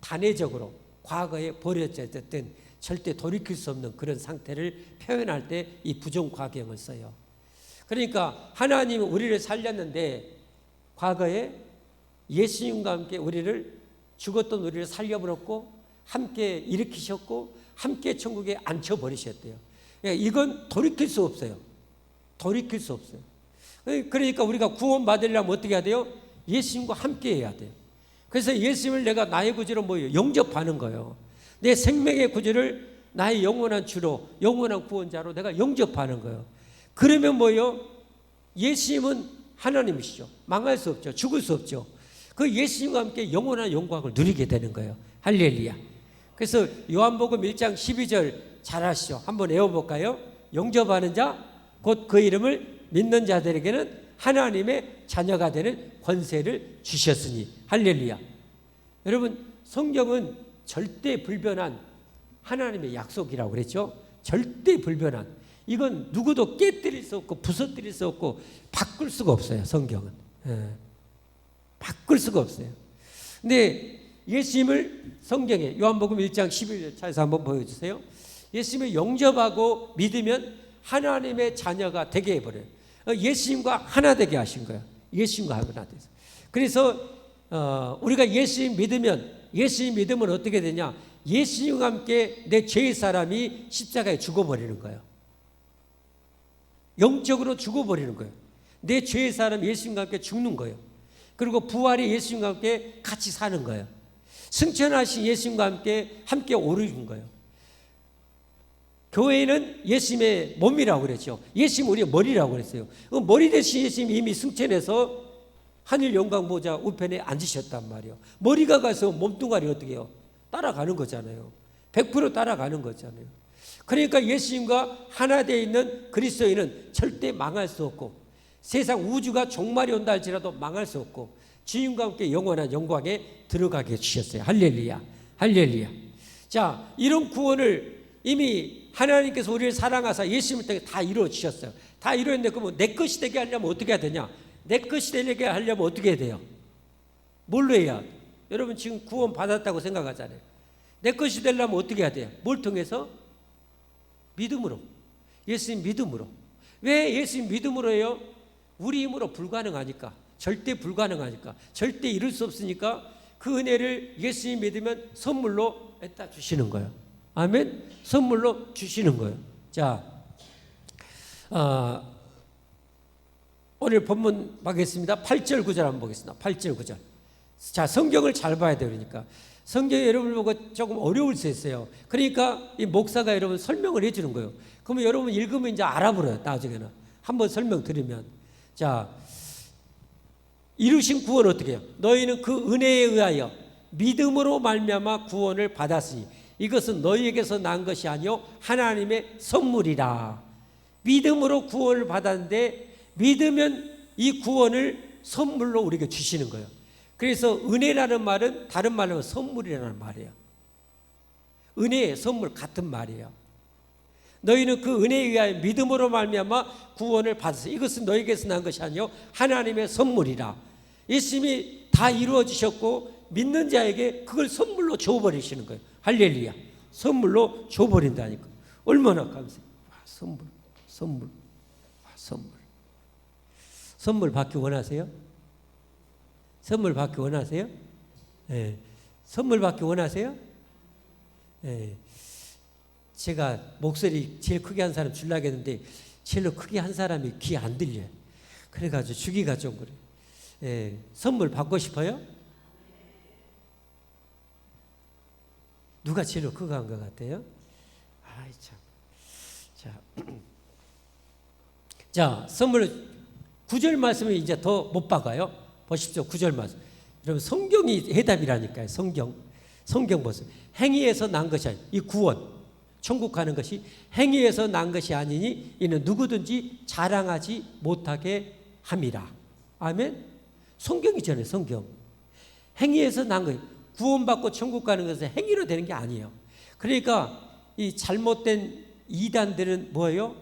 단회적으로 과거에 버려졌던 절대 돌이킬 수 없는 그런 상태를 표현할 때 이 부정과거형을 써요. 그러니까 하나님은 우리를 살렸는데 과거에 예수님과 함께 우리를 죽었던 우리를 살려버렸고 함께 일으키셨고 함께 천국에 앉혀버리셨대요. 이건 돌이킬 수 없어요. 돌이킬 수 없어요. 그러니까 우리가 구원받으려면 어떻게 해야 돼요? 예수님과 함께 해야 돼요. 그래서 예수님을 내가 나의 구주로 뭐예요? 영접하는 거예요. 내 생명의 구주를 나의 영원한 주로, 영원한 구원자로 내가 영접하는 거예요. 그러면 뭐예요? 예수님은 하나님이시죠. 망할 수 없죠. 죽을 수 없죠. 그 예수님과 함께 영원한 영광을 누리게 되는 거예요. 할렐루야. 그래서 요한복음 1장 12절 잘 아시죠? 한번 외워볼까요? 영접하는 자, 곧 그 이름을 믿는 자들에게는 하나님의 자녀가 되는 권세를 주셨으니. 할렐루야. 여러분, 성경은 절대 불변한 하나님의 약속이라고 그랬죠? 절대 불변한. 이건 누구도 깨뜨릴 수 없고 부서뜨릴 수 없고 바꿀 수가 없어요. 성경은. 바꿀 수가 없어요. 근데 예수님을 성경에 요한복음 1장 11절 차에서 한번 보여주세요. 예수님을 영접하고 믿으면 하나님의 자녀가 되게 해버려요. 예수님과 하나 되게 하신 거예요. 예수님과 하나 돼서. 그래서 우리가 예수님 믿으면 어떻게 되냐? 예수님과 함께 내 죄의 사람이 십자가에 죽어버리는 거예요. 영적으로 죽어버리는 거예요. 내 죄의 사람 예수님과 함께 죽는 거예요. 그리고 부활의 예수님과 함께 같이 사는 거예요. 승천하신 예수님과 함께 오르는 거예요. 교회는 예수님의 몸이라고 그랬죠. 예수님 우리의 머리라고 그랬어요. 머리 대신 예수님이 이미 승천해서 하늘 영광 보좌 우편에 앉으셨단 말이에요. 머리가 가서 몸뚱아리 어떻게 해요? 따라가는 거잖아요. 100% 따라가는 거잖아요. 그러니까 예수님과 하나 되어 있는 그리스도인은 절대 망할 수 없고 세상 우주가 종말이 온다 할지라도 망할 수 없고 주님과 함께 영원한 영광에 들어가게 해주셨어요. 할렐루야. 할렐루야. 자, 이런 구원을 이미 하나님께서 우리를 사랑하사 예수님을 통해 다 이루어 주셨어요. 다 이루었는데 그러면 내 것이 되게 하려면 어떻게 해야 되냐? 내 것이 되게 하려면 어떻게 해야 돼요? 뭘로 해야? 여러분 지금 구원 받았다고 생각하잖아요. 내 것이 되려면 어떻게 해야 돼요? 뭘 통해서? 믿음으로. 예수님 믿음으로. 왜 예수님 믿음으로 해요? 우리 힘으로 불가능하니까. 절대 불가능하니까. 절대 이룰 수 없으니까 그 은혜를 예수님 믿으면 선물로 갖다 주시는 거예요. 아멘? 선물로 주시는 거예요. 자, 오늘 본문 보겠습니다. 8절 9절 한번 보겠습니다. 8절 9절. 자, 성경을 잘 봐야 돼요. 그러니까 성경이 여러분을 보고 조금 어려울 수 있어요. 그러니까 이 목사가 여러분 설명을 해주는 거예요. 그러면 여러분 읽으면 이제 알아버려요. 나중에는 한번 설명 드리면. 자, 이루신 구원 어떻게 해요? 너희는 그 은혜에 의하여 믿음으로 말미암아 구원을 받았으니 이것은 너희에게서 난 것이 아니요 하나님의 선물이라. 믿음으로 구원을 받았는데 믿으면 이 구원을 선물로 우리에게 주시는 거예요. 그래서 은혜라는 말은 다른 말로 하면 선물이라는 말이에요. 은혜의 선물 같은 말이에요. 너희는 그 은혜에 의하여 믿음으로 말미암아 구원을 받았으니 이것은 너희에게서 난 것이 아니요 하나님의 선물이라. 예수님이 다 이루어 주셨고 믿는 자에게 그걸 선물로 줘버리시는 거예요. 할렐루야. 선물로 줘버린다니까. 얼마나 감사해요. 선물. 선물 받기 원하세요? 선물 받기 원하세요? 네. 선물 받기 원하세요? 네. 제가 목소리 제일 크게 한 사람 주려고 했는데 제일 크게 한 사람이 귀 안 들려요. 그래가지고 주기가 좀 그래요. 네. 선물 받고 싶어요? 누가 제일 크게 한 것 같아요? 아이 참. 자, 선물 9절 말씀을 이제 더 못 박아요. 보십시오. 9절 말씀. 여러분 성경이 해답이라니까요. 성경 보세요. 행위에서 난 것이 아니 이 구원 천국 가는 것이 행위에서 난 것이 아니니 이는 누구든지 자랑하지 못하게 함이라. 아멘. 성경이잖아요. 성경. 행위에서 난 거예요. 구원받고 천국 가는 것은 행위로 되는 게 아니에요. 그러니까 이 잘못된 이단들은 뭐예요?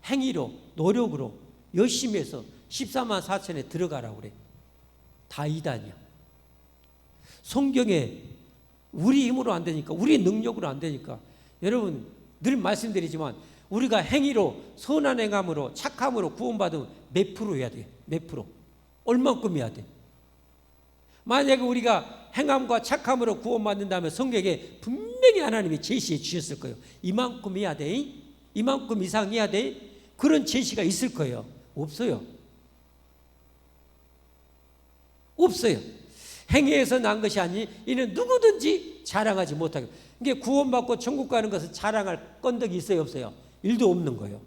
행위로, 노력으로, 열심히 해서 14만 4천에 들어가라고 그래. 다 이단이야. 성경에 우리 힘으로 안 되니까, 우리 능력으로 안 되니까, 여러분 늘 말씀드리지만 우리가 행위로, 선한 행함으로, 착함으로 구원받으면 몇 프로 해야 돼? 몇 프로? 얼만큼 해야 돼? 만약에 우리가 행함과 착함으로 구원받는다면 성경에 분명히 하나님이 제시해 주셨을 거예요. 이만큼 해야 돼? 이만큼 이상 해야 돼? 그런 제시가 있을 거예요. 없어요. 없어요. 행위에서 난 것이 아니 이는 누구든지 자랑하지 못하게. 이게 구원받고 천국 가는 것은 자랑할 건덕이 있어요, 없어요? 일도 없는 거예요.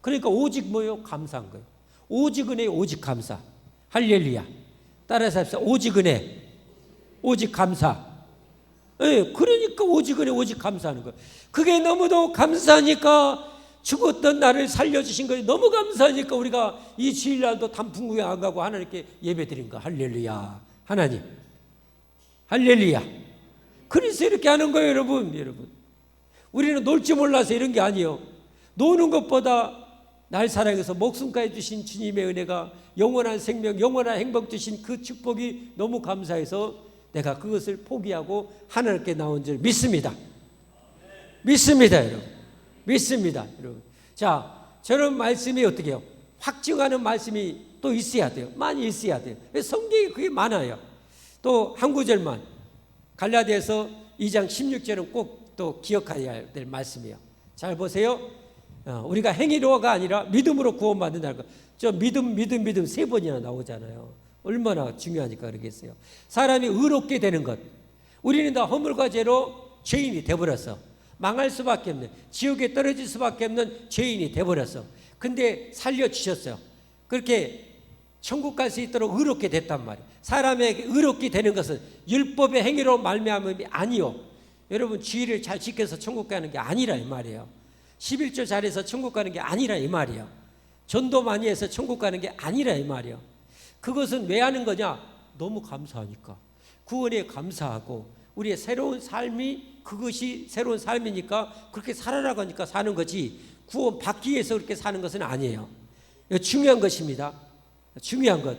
그러니까 오직 뭐요? 감사한 거예요. 오직 은혜, 오직 감사. 할렐루야. 따라서 합시다. 오직 은혜, 오직 감사. 예, 그러니까 오직 은혜, 오직 감사하는 거예요. 그게 너무도 감사하니까, 죽었던 나를 살려주신 거예요. 너무 감사하니까 우리가 이 주일날도 단풍구에 안 가고 하나님께 예배드린 거. 할렐루야. 하나님, 할렐루야. 그래서 이렇게 하는 거예요, 여러분. 우리는 놀 줄 몰라서 이런 게 아니에요. 노는 것보다 날 사랑해서 목숨까지 주신 주님의 은혜가, 영원한 생명, 영원한 행복 주신 그 축복이 너무 감사해서 내가 그것을 포기하고 하나님께 나온 줄 믿습니다. 믿습니다, 여러분. 믿습니다, 여러분. 자, 저런 말씀이 어떻게 해요? 확증하는 말씀이 또 있어야 돼요. 많이 있어야 돼요. 성경이 그게 많아요. 또 한 구절만, 갈라디아서 2장 16절은 꼭 또 기억해야 될 말씀이에요. 잘 보세요. 우리가 행위로가 아니라 믿음으로 구원받는다는 거. 저 믿음 세 번이나 나오잖아요. 얼마나 중요하니까 그러겠어요. 사람이 의롭게 되는 것. 우리는 다 허물과 죄로 죄인이 돼버렸어. 망할 수밖에 없는, 지옥에 떨어질 수밖에 없는 죄인이 돼버렸어. 근데 살려주셨어요. 그렇게 천국 갈 수 있도록 의롭게 됐단 말이에요. 사람에게 의롭게 되는 것은 율법의 행위로 말미암음이 아니요. 여러분 주의를 잘 지켜서 천국 가는 게 아니라 이 말이에요. 11조 잘해서 천국 가는 게 아니라 이 말이에요. 전도 많이 해서 천국 가는 게 아니라 이 말이에요. 그것은 왜 하는 거냐? 너무 감사하니까. 구원에 감사하고 우리의 새로운 삶이 그것이 새로운 삶이니까 그렇게 살아라고 하니까 사는 거지, 구원 받기 위해서 그렇게 사는 것은 아니에요. 이거 중요한 것입니다. 중요한 것.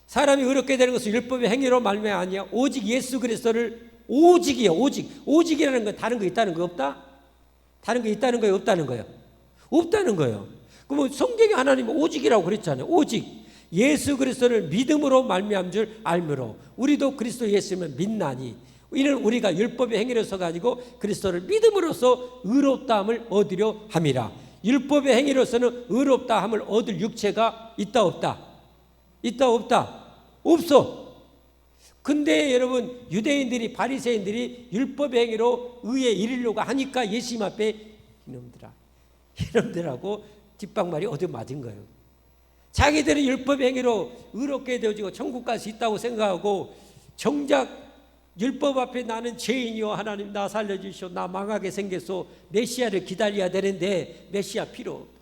사람이 의롭게 되는 것은 율법의 행위로 말미암아 아니야. 오직 예수 그리스도를, 오직이요. 오직이라는 건 다른 거 있다는 거 없다? 다른 거 있다는 거예요, 없다는 거예요? 없다는 거예요. 그러면 성경에 하나님은 오직이라고 그랬잖아요. 오직 예수 그리스도를 믿음으로 말미암은 줄 알므로 우리도 그리스도 예수를 믿나니 이는 우리가 율법의 행위로서가 아니고 그리스도를 믿음으로써 의롭다함을 얻으려 함이라. 율법의 행위로서는 의롭다함을 얻을 육체가 있다 없다? 있다 없다? 없어. 근데 여러분 유대인들이, 바리새인들이 율법의 행위로 의에 이르려고 하니까 예수님 앞에 이놈들하고 뒷방말이 얻어맞은 거예요. 자기들은 율법의 행위로 의롭게 되어지고 천국 갈 수 있다고 생각하고, 정작 율법 앞에 나는 죄인이요, 하나님 나 살려주시오, 나 망하게 생겼소, 메시아를 기다려야 되는데 메시아 필요 없다.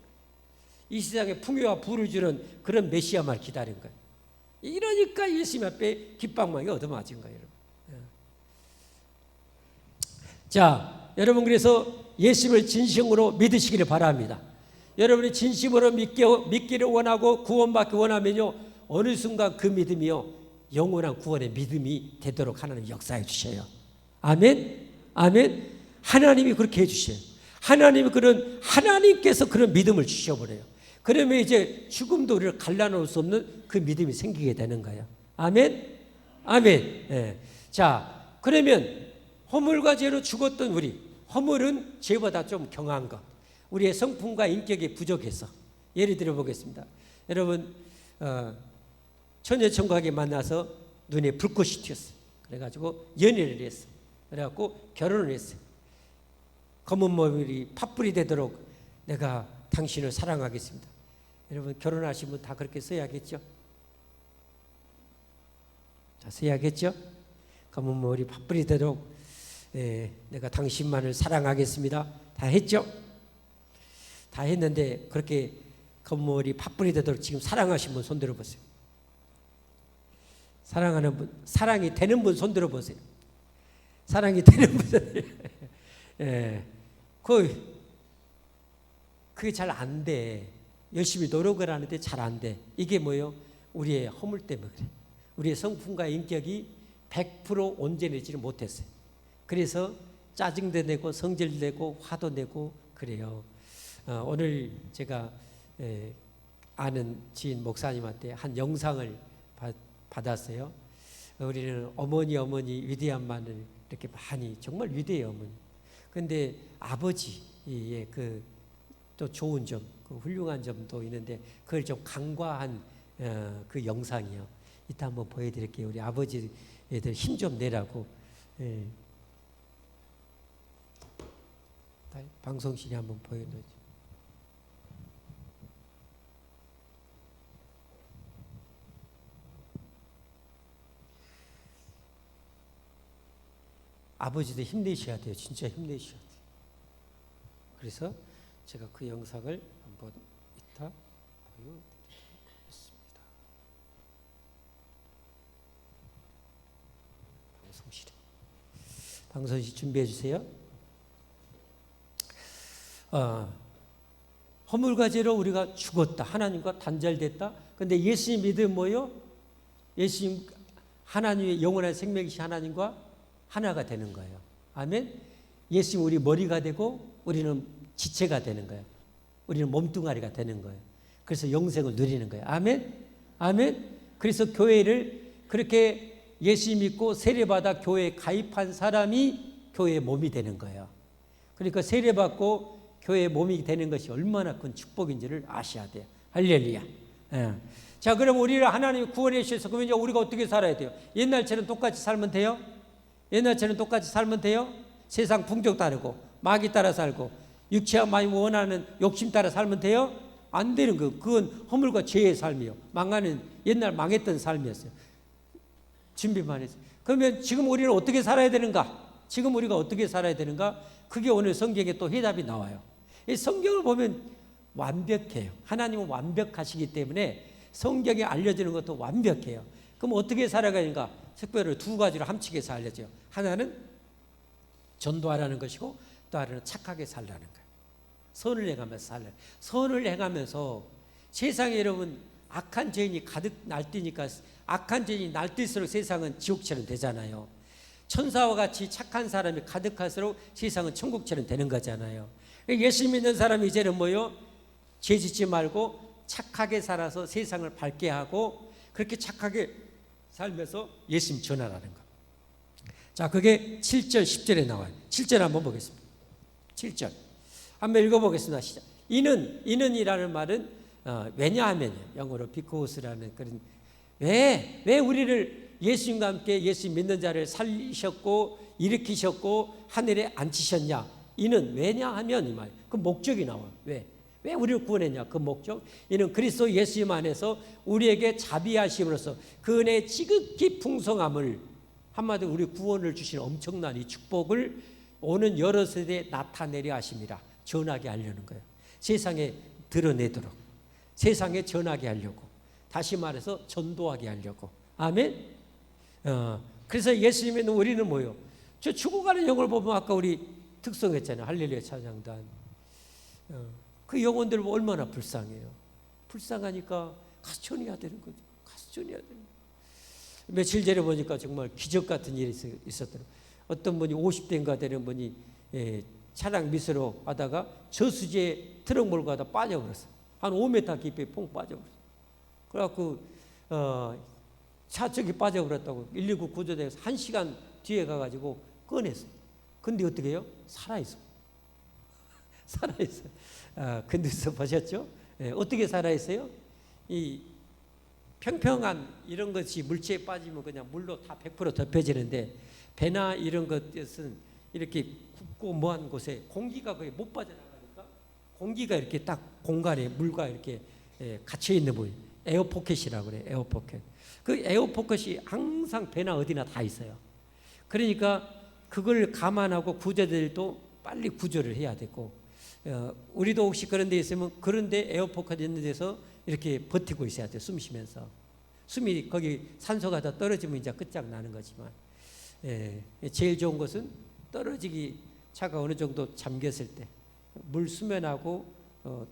이 세상에 풍요와 부를 주는 그런 메시아만 기다린 거예요. 이러니까 예수님 앞에 깃방망이 얻어맞은 거예요. 자, 여러분 그래서 예수님을 진심으로 믿으시기를 바랍니다. 여러분이 진심으로 믿기를 원하고 구원받기 원하면요, 어느 순간 그 믿음이요 영원한 구원의 믿음이 되도록 하나님 역사해 주셔요. 아멘? 아멘? 하나님이 그렇게 해주셔요. 하나님께서 그런 믿음을 주셔버려요. 그러면 이제 죽음도 우리를 갈라놓을 수 없는 그 믿음이 생기게 되는 거예요. 아멘? 아멘. 네. 자, 그러면 허물과 죄로 죽었던 우리, 허물은 죄보다 좀 경한 것, 우리의 성품과 인격이 부족해서. 예를 들어 보겠습니다. 여러분 처녀총각이 만나서 눈에 불꽃이 튀었어요. 그래가지고 연애를 했어요. 그래갖고 결혼을 했어요. 검은 머리 팥불이 되도록 내가 당신을 사랑하겠습니다. 여러분 결혼하시면 다 그렇게 써야겠죠? 자, 써야겠죠? 검은 머리 팥불이 되도록 내가 당신만을 사랑하겠습니다. 다 했죠? 다 했는데 그렇게 검은 머리 팥불이 되도록 지금 사랑하신 분 손 들어보세요. 사랑하는 분, 사랑이 되는 분 손 들어보세요. 사랑이 되는 분. 예, 그게 잘 안 돼. 열심히 노력을 하는데 잘 안 돼. 이게 뭐예요? 우리의 허물 때문에 그래. 우리의 성품과 인격이 100% 온전해지지 못했어요. 그래서 짜증도 내고 성질도 내고 화도 내고 그래요. 오늘 제가 아는 지인 목사님한테 한 영상을 받았어요. 우리는 어머니 위대한 마늘 이렇게 많이 정말 위대해요 어머니. 근데 아버지의 또 좋은 점, 훌륭한 점도 있는데 그걸 좀 간과한 그 영상이요. 이따 한번 보여드릴게요. 우리 아버지 애들 힘 좀 내라고. 방송실에 한번 보여드리죠. 아버지도 힘내셔야 돼요. 진짜 힘내셔야 돼요. 그래서 제가 그 영상을 한번 이따 보여드리겠습니다. 방송실 준비해 주세요. 허물과 죄로 우리가 죽었다. 하나님과 단절됐다. 근데 예수님 믿으면 뭐요? 예수님 하나님의 영원한 생명이신 하나님과 하나가 되는 거예요. 아멘. 예수님 우리 머리가 되고 우리는 지체가 되는 거예요. 우리는 몸뚱아리가 되는 거예요. 그래서 영생을 누리는 거예요. 아멘. 아멘. 그래서 교회를 그렇게 예수 믿고 세례받아 교회에 가입한 사람이 교회의 몸이 되는 거예요. 그러니까 세례받고 교회의 몸이 되는 것이 얼마나 큰 축복인지를 아셔야 돼요. 할렐루야. 자, 그럼 우리를 하나님이 구원해 주셔서 그러면 이제 우리가 어떻게 살아야 돼요? 옛날처럼 똑같이 살면 돼요? 옛날처럼 똑같이 살면 돼요? 세상 풍족 따르고 마귀 따라 살고 육체와 마음이 원하는 욕심 따라 살면 돼요? 안 되는 거. 그건 허물과 죄의 삶이요. 망하는 옛날 망했던 삶이었어요. 준비만 했어요. 그러면 지금 우리는 어떻게 살아야 되는가? 지금 우리가 어떻게 살아야 되는가? 그게 오늘 성경에 또 해답이 나와요. 이 성경을 보면 완벽해요. 하나님은 완벽하시기 때문에 성경에 알려지는 것도 완벽해요. 그럼 어떻게 살아가는가? 특별히 두 가지로 함축해서 알려져요. 하나는 전도하라는 것이고 또 하나는 착하게 살라는 거예요. 선을 행하면서 살라. 선을 행하면서 세상에 여러분 악한 죄인이 가득 날뛰니까 악한 죄인이 날뛸수록 세상은 지옥처럼 되잖아요. 천사와 같이 착한 사람이 가득할수록 세상은 천국처럼 되는 거잖아요. 예수 믿는 사람이 이제는 뭐요? 죄 짓지 말고 착하게 살아서 세상을 밝게 하고 그렇게 착하게 살면서 예수님 전하라는 거. 자, 그게 7절 10절에 나와요. 7절 한번 보겠습니다. 7절 한번 읽어보겠습니다. 시작. 이는이라는 말은 왜냐하면 영어로 비코스라는 그런 왜 우리를 예수님과 함께 예수 믿는 자를 살리셨고 일으키셨고 하늘에 앉히셨냐? 이는 왜냐하면 이 말. 그 목적이 나와요. 왜 우리를 구원했냐? 그 목적. 이는 그리스도 예수님 안에서 우리에게 자비하심으로써 그 은혜의 지극히 풍성함을 한마디로 우리 구원을 주신 엄청난 이 축복을 오는 여러 세대에 나타내려 하심이라. 전하게 하려는 거예요. 세상에 드러내도록. 세상에 전하게 하려고. 다시 말해서 전도하게 하려고. 아멘. 그래서 예수님은 우리는 뭐요? 저 죽어가는 영을 보면 아까 우리 특성했잖아요. 할렐루야 찬양단. 그 영혼들 얼마나 불쌍해요. 불쌍하니까 가서 전해야 되는 거죠. 가서 전해야 되는 거죠. 며칠 전에 보니까 정말 기적 같은 일이 있었더라고요. 어떤 분이 50대인가 되는 분이 차량 미수로 하다가 저수지에 트럭 몰고 가다 빠져버렸어요. 한 5m 깊이 퐁 빠져버렸어요. 그래갖고 차쪽이 빠져버렸다고 119 구조대에서 1시간 뒤에 가가지고 꺼냈어요. 근데 어떻게 해요? 살아있어. 살아있어요. 근데서 보셨죠? 어떻게 살아있어요? 이 평평한 이런 것이 물체에 빠지면 그냥 물로 다 100% 덮여지는데 배나 이런 것은 이렇게 굽고 뭐한 곳에 공기가 거의 못 빠져나가니까 공기가 이렇게 딱 공간에 물과 이렇게 갇혀 있는 부분 에어포켓이라고 그래요. 에어포켓. 그 에어포켓이 항상 배나 어디나 다 있어요. 그러니까 그걸 감안하고 구조들도 빨리 구조를 해야 되고 우리도 혹시 그런 데 있으면 그런 데 에어포켓 있는 데서 이렇게 버티고 있어야 돼요. 숨 쉬면서. 숨이 거기 산소가 더 떨어지면 이제 끝장나는 거지만, 제일 좋은 것은 떨어지기 차가 어느 정도 잠겼을 때, 물 수면하고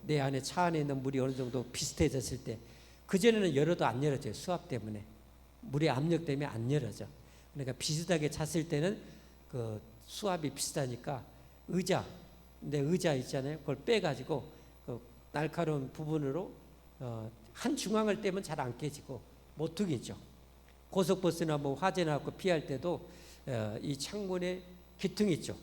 내 안에 차 안에 있는 물이 어느 정도 비슷해졌을 때, 그전에는 열어도 안 열어져요. 수압 때문에, 물의 압력 때문에 안 열어져. 그러니까 비슷하게 찼을 때는 그 수압이 비슷하니까 내 의자 있잖아요. 그걸 빼가지고 그 날카로운 부분으로 한 중앙을 떼면 잘 안 깨지고, 모퉁이죠. 고속버스나 뭐 화재나 그 피할 때도 이 창문의 귀퉁이 쪽,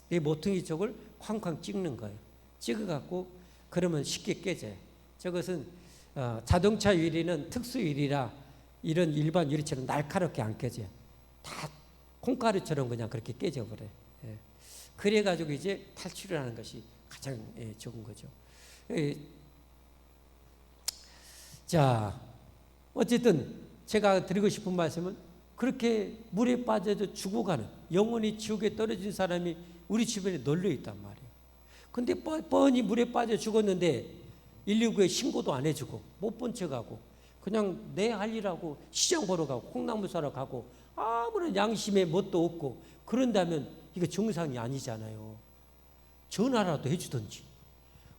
이 모퉁이 쪽을 쾅쾅 찍는 거예요. 찍어갖고 그러면 쉽게 깨져요. 저것은 자동차 유리는 특수 유리라 이런 일반 유리처럼 날카롭게 안 깨져요. 다 콩가루처럼 그냥 그렇게 깨져버려요. 그래가지고 이제 탈출을 하는 것이 가장 좋은 거죠. 자, 어쨌든 제가 드리고 싶은 말씀은, 그렇게 물에 빠져서 죽어가는, 영원히 지옥에 떨어진 사람이 우리 주변에 널려 있단 말이에요. 근데 뻔히 물에 빠져 죽었는데 119에 신고도 안 해주고 못 본 척하고 그냥 내 할 일하고 시장 보러 가고 콩나물 사러 가고 아무런 양심의 뭣도 없고 그런다면 이거 정상이 아니잖아요. 전화라도 해주든지,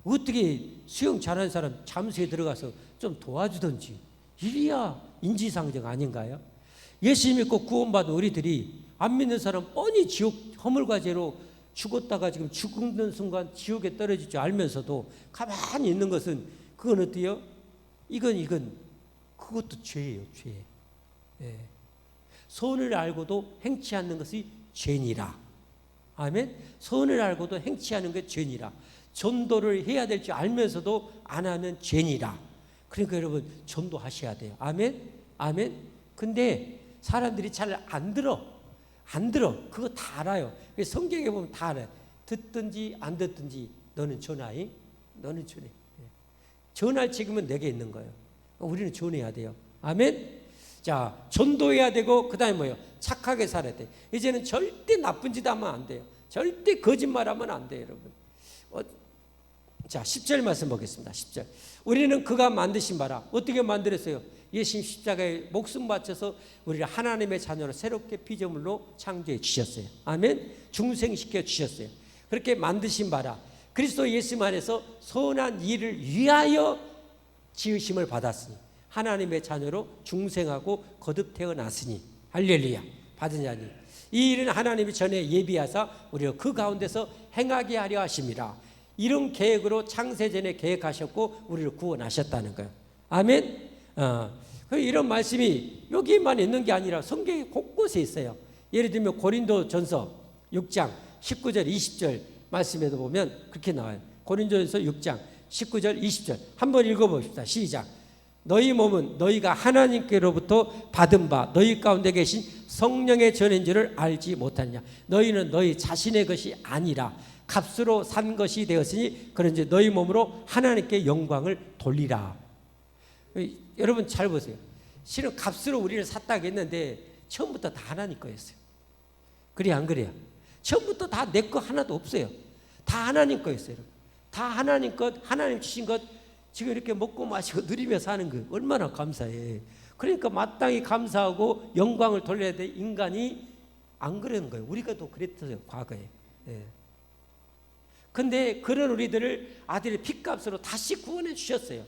어떻게 수영 잘하는 사람 잠수에 들어가서 좀 도와주든지, 이래야 인지상정 아닌가요? 예수 믿고 구원받은 우리들이 안 믿는 사람 뻔히 지옥 허물과 죄로 죽었다가 지금 죽는 순간 지옥에 떨어질 줄 알면서도 가만히 있는 것은, 그건 어때요? 이건 그것도 죄예요. 죄. 선을 알고도 행치 않는 것이 죄니라. 아멘. 선을 알고도 행치 않는 게 죄니라. 전도를 해야 될 줄 알면서도 안 하면 죄니라. 그러니까 여러분 전도하셔야 돼요. 아멘. 아멘. 근데 사람들이 잘 안 들어. 그거 다 알아요. 성경에 보면 다 알아요. 듣든지 안 듣든지 너는 전하이. 너는 전해. 전할 책임은 내게 있는 거예요. 우리는 전해야 돼요. 아멘. 자, 전도해야 되고, 그 다음에 뭐예요? 착하게 살아야 돼. 이제는 절대 나쁜 짓 하면 안 돼요. 절대 거짓말하면 안 돼요, 여러분. 자, 10절 말씀 보겠습니다. 10절. 우리는 그가 만드신 바라. 어떻게 만들었어요? 예수님 십자가에 목숨 바쳐서 우리를 하나님의 자녀로 새롭게 피조물로 창조해 주셨어요. 아멘. 중생시켜 주셨어요. 그렇게 만드신 바라. 그리스도 예수 안에서 선한 일을 위하여 지으심을 받았으니 하나님의 자녀로 중생하고 거듭 태어났으니, 할렐루야, 받은 자니 이 일은 하나님이 전에 예비하사 우리를 그 가운데서 행하게 하려 하심이라. 이런 계획으로 창세전에 계획하셨고 우리를 구원하셨다는 거예요. 아멘. 이런 말씀이 여기만 있는 게 아니라 성경에 곳곳에 있어요. 예를 들면 고린도전서 6장 19절 20절 말씀에도 보면 그렇게 나와요. 고린도전서 6장 19절 20절 한번 읽어봅시다. 시작. 너희 몸은 너희가 하나님께로부터 받은 바 너희 가운데 계신 성령의 전인 줄을 알지 못하느냐. 너희는 너희 자신의 것이 아니라 값으로 산 것이 되었으니 그런지 너희 몸으로 하나님께 영광을 돌리라. 여러분 잘 보세요. 실은 값으로 우리를 샀다고 했는데 처음부터 다 하나님 거였어요. 그래 안 그래요? 처음부터 다 내 거 하나도 없어요. 다 하나님 거였어요. 다 하나님 것, 하나님 주신 것 지금 이렇게 먹고 마시고 누리며 사는 거 얼마나 감사해. 그러니까 마땅히 감사하고 영광을 돌려야 돼. 인간이 안 그러는 거예요. 우리가 또 그랬어요, 과거에. 근데 그런 우리들을 아들의 핏값으로 다시 구원해 주셨어요.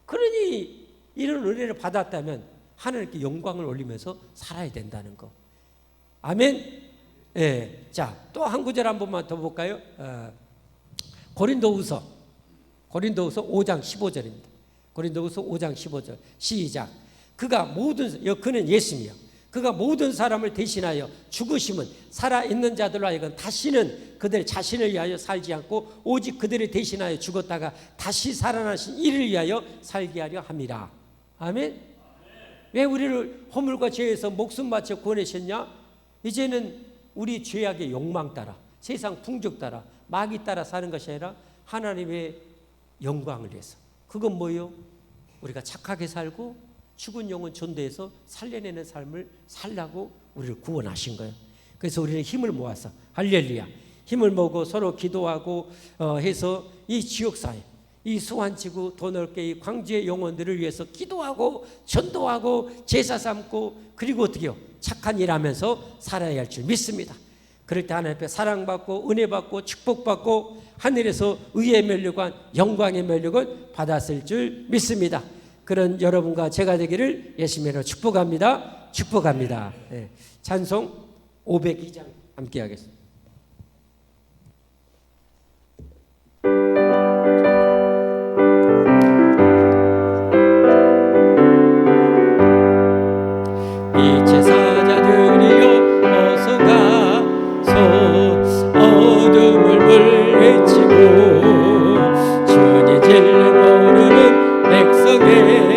그러니 이런 은혜를 받았다면 하나님께 영광을 올리면서 살아야 된다는 거. 아멘. 자, 또 한 구절 한 번만 더 볼까요? 고린도후서 5장 15절입니다. 고린도후서 5장 15절 시작. 그는 예수님이요. 그가 모든 사람을 대신하여 죽으심은 살아있는 자들로 하여금 다시는 그들 자신을 위하여 살지 않고 오직 그들을 대신하여 죽었다가 다시 살아나신 이를 위하여 살게 하려 함이라. 아멘. 왜 우리를 허물과 죄에서 목숨 바쳐 구원하셨냐? 이제는 우리 죄악의 욕망 따라, 세상 풍족 따라, 마귀 따라 사는 것이 아니라 하나님의 영광을 위해서. 그건 뭐예요? 우리가 착하게 살고 죽은 영혼 전도해서 살려내는 삶을 살라고 우리를 구원하신 거예요. 그래서 우리는 힘을 모아서 할렐루야, 힘을 모으고 서로 기도하고 해서 이 지옥사회, 이 수완지구 더 넓게 이 광주의 영혼들을 위해서 기도하고 전도하고 제사 삼고 그리고 어떻게요? 착한 일 하면서 살아야 할 줄 믿습니다. 그럴 때 하나님 앞에 사랑받고 은혜받고 축복받고 하늘에서 의의 면류관 영광의 면류관 받았을 줄 믿습니다. 그런 여러분과 제가 되기를 예수님으로 축복합니다. 축복합니다. 네. 찬송 502장 함께 하겠습니다. 빛의 사자들이여 어서 가소 어둠을 물리치고 주의 진리 모르는 백성에게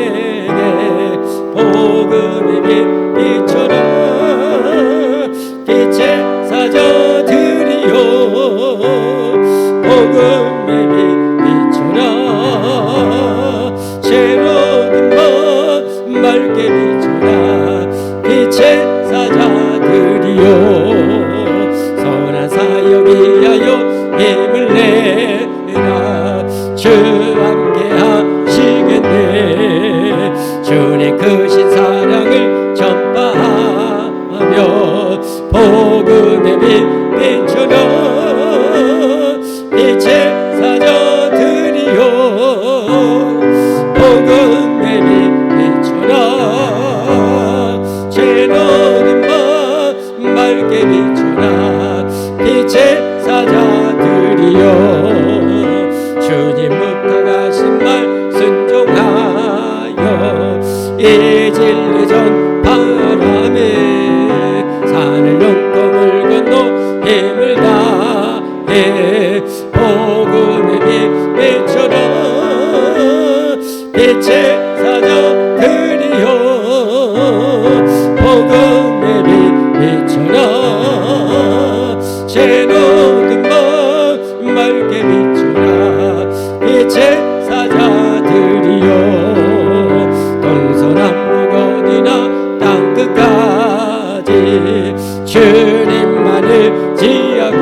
복음의 빛 비춰라 빛의 사자들이여 복음의 빛 비춰라 죄로 든 것 맑게 비춰라 빛의 사자들이여 선한 사역 위하여 힘을 내라 주 함께 하시겠네 주의 크신 사랑을 전파하며 복음의 빛 비춰라 빛의 사자들이여 복음의 빛 비춰라 죄로 든 것 맑게 비춰라 빛의 사자들이여 주님 부탁하신 말 순종하여 이 진리 전파하며 산을 넘고 물 건너 힘을 다해 복음의 빛 비춰라 빛의 사자들이여 복음의 빛 비춰라 죄로 든 것 맑게 비춰라 빛의 사자들이여 동서남북 어디나 땅끝까지 주님만을 지하고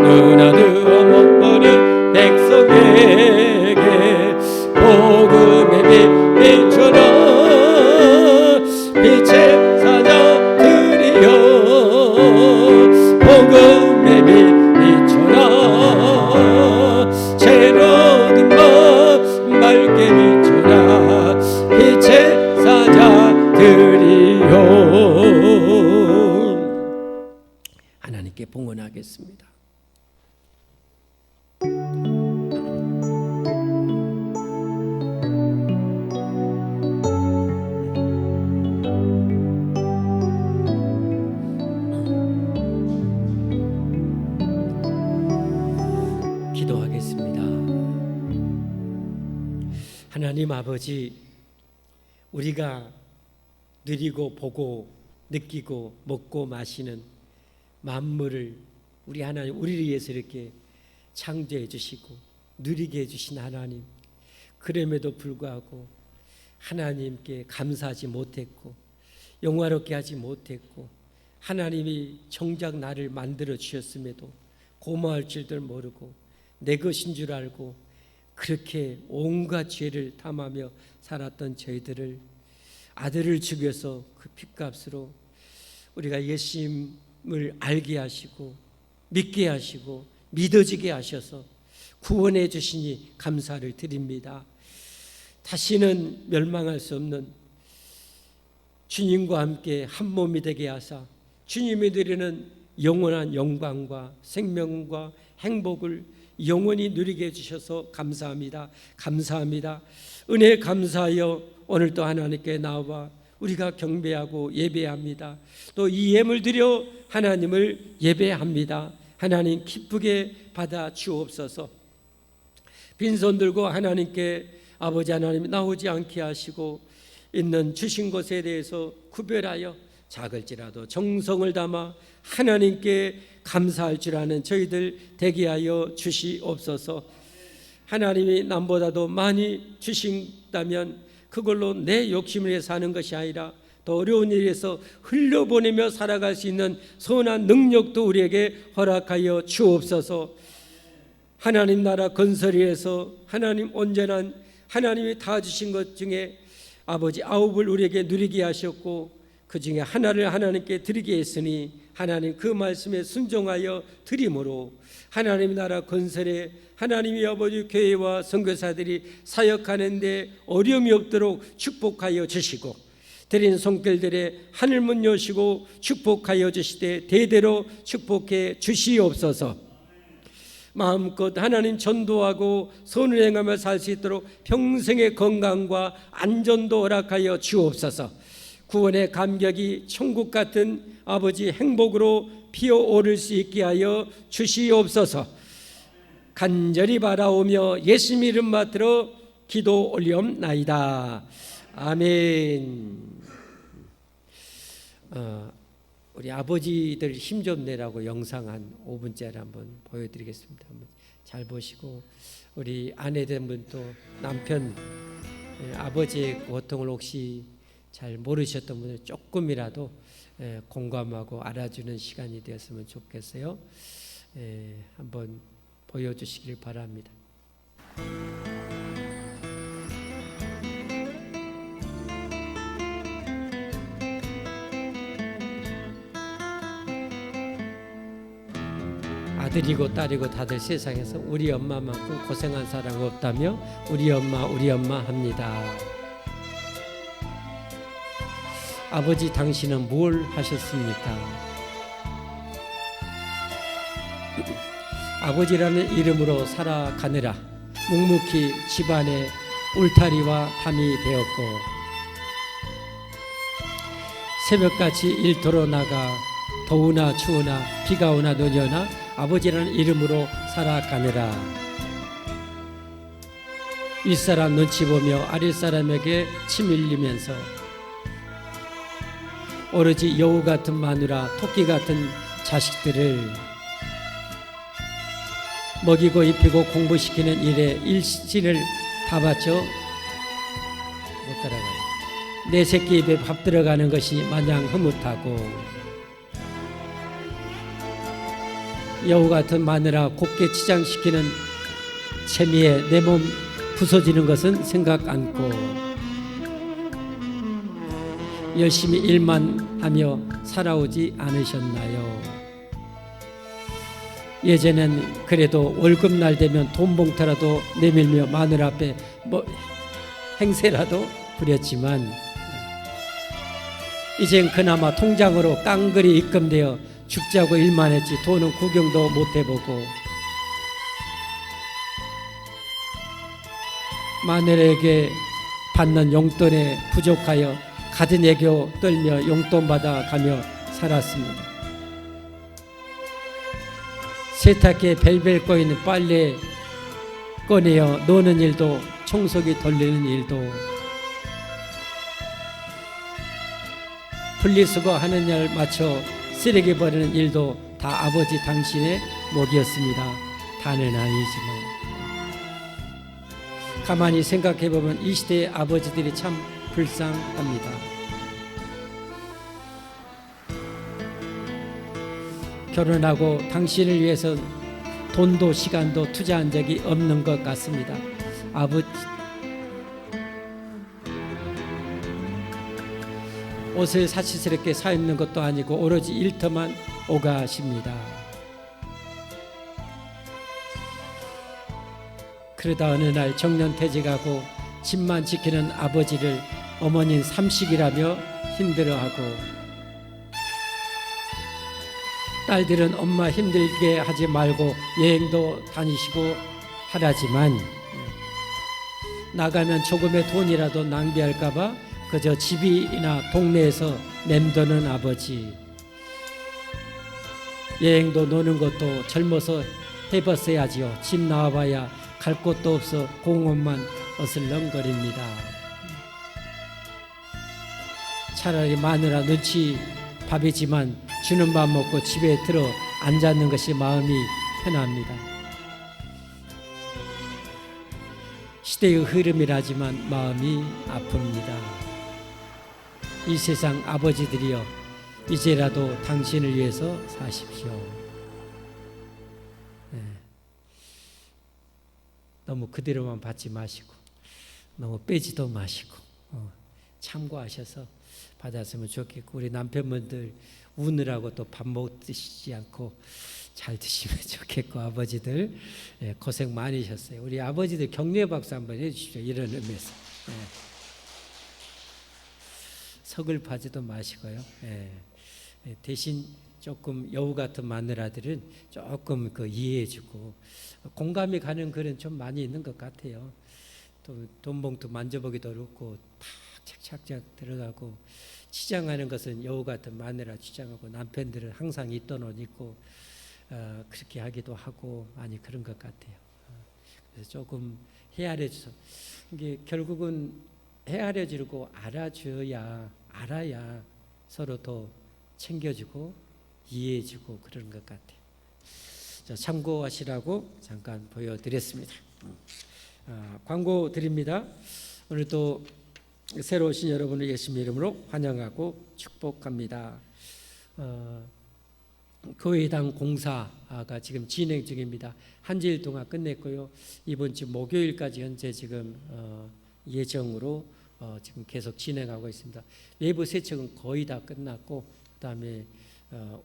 눈아두어 못 보는 백성에게 복음의 빛 비춰라 빛의 사자들이여 복음의 빛 비춰라 죄로 든 것 맑게 비춰라 빛의 사자들이여 하나님께 봉헌하겠습니다. 기도하겠습니다. 하나님 아버지, 우리가 누리고 보고 느끼고 먹고 마시는 만물을 우리 하나님 우리를 위해서 이렇게 창조해 주시고 누리게 해주신 하나님, 그럼에도 불구하고 하나님께 감사하지 못했고 영화롭게 하지 못했고 하나님이 정작 나를 만들어 주셨음에도 고마울 줄들 모르고 내 것인 줄 알고 그렇게 온갖 죄를 탐하며 살았던 저희들을 아들을 죽여서 그 핏값으로 우리가 예수님을 알게 하시고 믿게 하시고 믿어지게 하셔서 구원해 주시니 감사를 드립니다. 다시는 멸망할 수 없는 주님과 함께 한 몸이 되게 하사 주님이 드리는 영원한 영광과 생명과 행복을 영원히 누리게 해주셔서 감사합니다. 감사합니다. 은혜에 감사하여 오늘도 하나님께 나와 우리가 경배하고 예배합니다. 또 이 예물 드려 하나님을 예배합니다. 하나님 기쁘게 받아 주옵소서. 빈손 들고 하나님께 아버지 하나님 나오지 않게 하시고 있는 주신 것에 대해서 구별하여 작을지라도 정성을 담아 하나님께 감사할 줄 아는 저희들 되게 하여 주시옵소서. 하나님이 남보다도 많이 주신다면 그걸로 내 욕심을 위해 사는 것이 아니라 더 어려운 일에서 흘려보내며 살아갈 수 있는 선한 능력도 우리에게 허락하여 주옵소서. 하나님 나라 건설을 위해서 하나님 온전한 하나님이 다 주신 것 중에 아버지 9을 우리에게 누리게 하셨고 그 중에 하나를 하나님께 드리게 했으니 하나님 그 말씀에 순종하여 드림으로 하나님 나라 건설에 하나님이 아버지 교회와 선교사들이 사역하는데 어려움이 없도록 축복하여 주시고 드린 손길들에 하늘문 여시고 축복하여 주시되 대대로 축복해 주시옵소서. 마음껏 하나님 전도하고 선을 행하며 살 수 있도록 평생의 건강과 안전도 허락하여 주옵소서. 구원의 감격이 천국 같은 아버지 행복으로 피어오를 수 있게 하여 주시옵소서. 간절히 바라오며 예수님 이름 받들어 기도 올리옵나이다. 아멘. 우리 아버지들 힘 좀 내라고 영상 한 5분짜리 한번 보여드리겠습니다. 한번 잘 보시고 우리 아내된 분도 남편 아버지의 고통을 혹시 잘 모르셨던 분들 조금이라도 공감하고 알아주는 시간이 되었으면 좋겠어요. 한번 보여주시길 바랍니다. 아들이고 딸이고 다들 세상에서 우리 엄마만큼 고생한 사람 없다며 우리 엄마 합니다. 아버지 당신은 뭘 하셨습니까? 아버지라는 이름으로 살아가느라 묵묵히 집안의 울타리와 담이 되었고 새벽같이 일터로 나가 더우나 추우나 비가 오나 눈이 오나 아버지라는 이름으로 살아가느라 윗사람 눈치 보며 아랫사람에게 침 흘리면서 오로지 여우 같은 마누라 토끼 같은 자식들을 먹이고 입히고 공부시키는 일에 일신을 다 바쳐 못 따라가요. 내 새끼 입에 밥 들어가는 것이 마냥 흐뭇하고 여우 같은 마누라 곱게 치장시키는 재미에 내 몸 부서지는 것은 생각 않고 열심히 일만 하며 살아오지 않으셨나요? 예전엔 그래도 월급날 되면 돈 봉투라도 내밀며 마누라 앞에 행세라도 부렸지만 이젠 그나마 통장으로 깡그리 입금되어 죽자고 일만 했지 돈은 구경도 못 해보고 마누라에게 받는 용돈에 부족하여 가진 애교 떨며 용돈 받아가며 살았습니다. 세탁기에 벨벨 꺼있는 빨래 꺼내어 노는 일도 청소기 돌리는 일도 분리수거 하는 날 맞춰 쓰레기 버리는 일도 다 아버지 당신의 몫이었습니다. 다는 아니지만 가만히 생각해보면 이 시대의 아버지들이 참 불쌍합니다. 결혼하고 당신을 위해서 돈도 시간도 투자한 적이 없는 것 같습니다. 아버지 옷을 사치스럽게 사 입는 것도 아니고 오로지 일터만 오가십니다. 그러다 어느 날 정년퇴직하고 집만 지키는 아버지를 어머니는 삼식이라며 힘들어하고 딸들은 엄마 힘들게 하지 말고 여행도 다니시고 하라지만 나가면 조금의 돈이라도 낭비할까 봐 그저 집이나 동네에서 맴도는 아버지, 여행도 노는 것도 젊어서 해봤어야지요. 집 나와봐야 갈 곳도 없어 공원만 어슬렁거립니다. 차라리 마누라 눈치 밥이지만 주는 밥 먹고 집에 들어 앉았는 것이 마음이 편합니다. 시대의 흐름이라지만 마음이 아픕니다. 이 세상 아버지들이여 이제라도 당신을 위해서 사십시오. 너무 그대로만 받지 마시고 너무 빼지도 마시고 참고하셔서 받았으면 좋겠고, 우리 남편분들 우느라고 또 밥 못 드시지 않고 잘 드시면 좋겠고, 아버지들 고생 많으셨어요. 우리 아버지들 격려 박수 한번 해주십시오. 이런 의미에서 서글파지도 마시고요. 대신 조금 여우 같은 마누라들은 조금 이해해주고 공감이 가는 글은 좀 많이 있는 것 같아요. 또 돈 봉투 만져보기도 어렵고 탁 착착착 들어가고, 치장하는 것은 여우 같은 마누라 치장하고, 남편들은 항상 있던 옷 입고 그렇게 하기도 하고 많이 그런 것 같아요. 그래서 조금 헤아려줘서, 이게 결국은 헤아려주고 알아야 서로 더 챙겨주고 이해해주고 그런 것 같아요. 자, 참고하시라고 잠깐 보여드렸습니다. 광고 드립니다. 오늘 또 새로 오신 여러분을 예수님 이름으로 환영하고 축복합니다. 교회당 공사가 지금 진행 중입니다. 한 주일 동안 끝냈고요. 이번 주 목요일까지 현재 지금 예정으로 지금 계속 진행하고 있습니다. 외부 세척은 거의 다 끝났고, 그다음에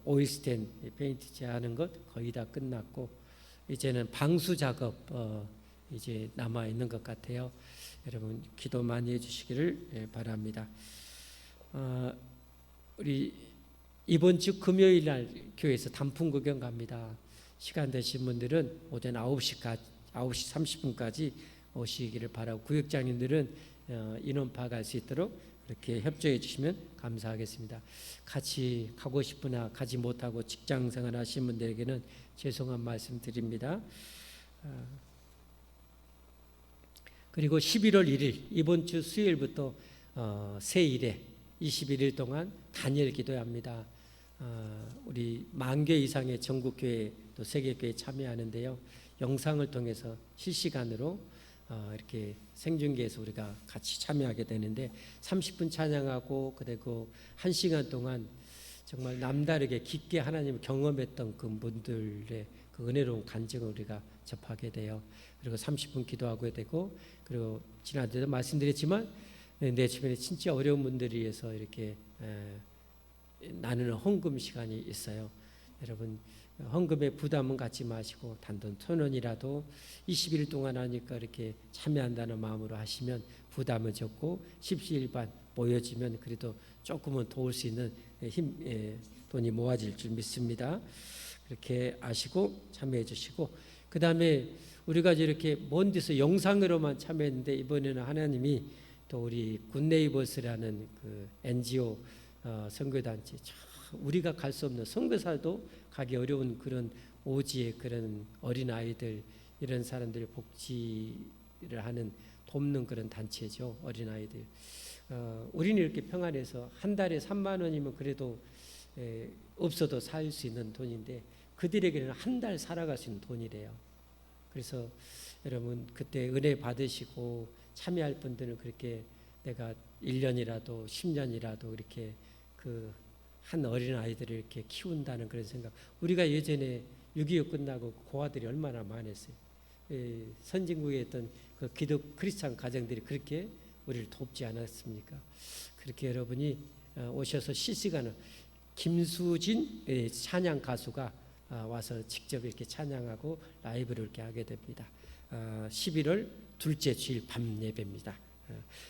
오일스텐 페인트 제하는 것 거의 다 끝났고, 이제는 방수 작업 이제 남아 있는 것 같아요. 여러분 기도 많이 해주시기를 바랍니다. 우리 이번 주 금요일 날 교회에서 단풍 구경 갑니다. 시간 되신 분들은 오전 9시 30분까지 오시기를 바라고, 구역장님들은 인원 파악할 수 있도록 그렇게 협조해 주시면 감사하겠습니다. 같이 가고 싶으나 가지 못하고 직장 생활 하시는 분들에게는 죄송한 말씀 드립니다. 그리고 11월 1일 이번 주 수요일부터 새일에 21일 동안 단일 기도합니다. 우리 10,000개 이상의 전국교회 또 세계교회 참여하는데요. 영상을 통해서 실시간으로 이렇게 생중계해서 우리가 같이 참여하게 되는데, 30분 찬양하고 그리고 1시간 동안 정말 남다르게 깊게 하나님을 경험했던 그 분들의 그 은혜로운 간증을 우리가 접하게 돼요. 그리고 30분 기도하게 되고, 그리고 지난주에도 말씀드렸지만 내 주변에 진짜 어려운 분들을 위해서 이렇게 나누는 헌금 시간이 있어요. 여러분 헌금의 부담은 갖지 마시고 단돈 1,000원이라도 20일 동안 하니까 이렇게 참여한다는 마음으로 하시면 부담은 적고, 십시일반 모여지면 그래도 조금은 도울 수 있는 돈이 모아질 줄 믿습니다. 그렇게 아시고 참여해 주시고, 그 다음에 우리가 이렇게 먼 데서 영상으로만 참여했는데, 이번에는 하나님이 또 우리 굿네이버스라는 그 NGO 선교단체, 우리가 갈 수 없는, 선교사도 가기 어려운 그런 오지의 그런 어린아이들, 이런 사람들의 복지를 하는 돕는 그런 단체죠. 어린아이들. 우리는 이렇게 평안해서 한 달에 3만 원이면 그래도 없어도 살 수 있는 돈인데, 그들에게는 한 달 살아갈 수 있는 돈이래요. 그래서 여러분 그때 은혜 받으시고 참여할 분들은 그렇게 내가 1년이라도 10년이라도 이렇게 그 한 어린아이들을 이렇게 키운다는 그런 생각. 우리가 예전에 6.25 끝나고 고아들이 얼마나 많았어요. 선진국에 있던 그 기독 크리스찬 가정들이 그렇게 우리를 돕지 않았습니까? 그렇게 여러분이 오셔서 실시간을, 김수진 찬양 가수가 와서 직접 이렇게 찬양하고 라이브를 이렇게 하게 됩니다. 11월 둘째 주일 밤 예배입니다.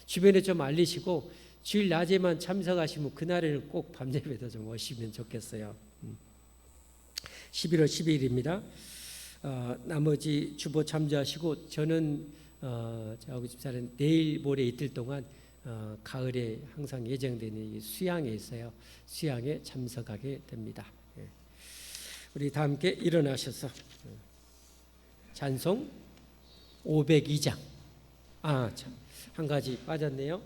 주변에 좀 알리시고, 주일 낮에만 참석하시면 그날에는 꼭 밤 예배도 좀 오시면 좋겠어요. 11월 12일입니다. 나머지 주보 참조하시고, 저는 저하고 집사는 내일 모레 이틀 동안 가을에 항상 예정되는 수양에 있어요. 수양에 참석하게 됩니다. 우리 다 함께 일어나셔서 찬송 502장. 참, 한 가지 빠졌네요.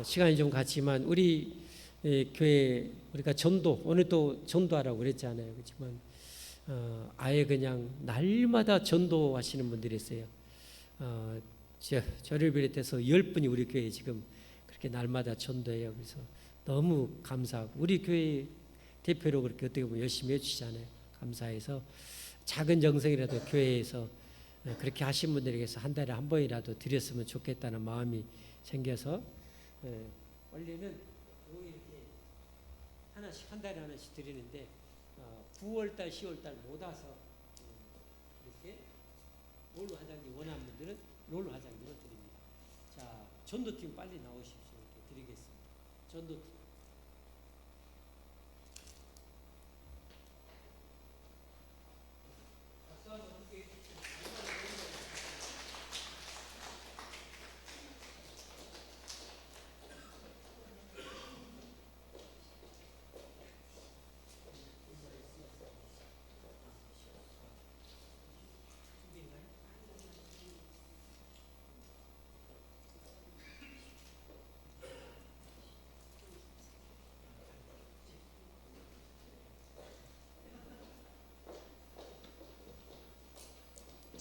시간이 좀 갔지만 우리 교회 우리가 전도, 오늘 또 전도하라고 그랬잖아요. 그렇지만 아예 그냥 날마다 전도하시는 분들이 있어요. 저를 비롯해서 10분이 우리 교회에 지금 그렇게 날마다 전도해요. 그래서 너무 감사하고, 우리 교회 대표로 그렇게 어떻게 보면 열심히 해주시잖아요. 감사해서 작은 정성이라도 교회에서 그렇게 하신 분들에게서 한 달에 한 번이라도 드렸으면 좋겠다는 마음이 생겨서 원래는 이렇게 하나씩 한 달에 하나씩 드리는데 9월달, 10월달 못 와서 이렇게 롤 화장님 원하는 분들은 롤 화장님을 드립니다. 자, 전도팀 빨리 나오십시오. 이렇게 드리겠습니다. 전도팀.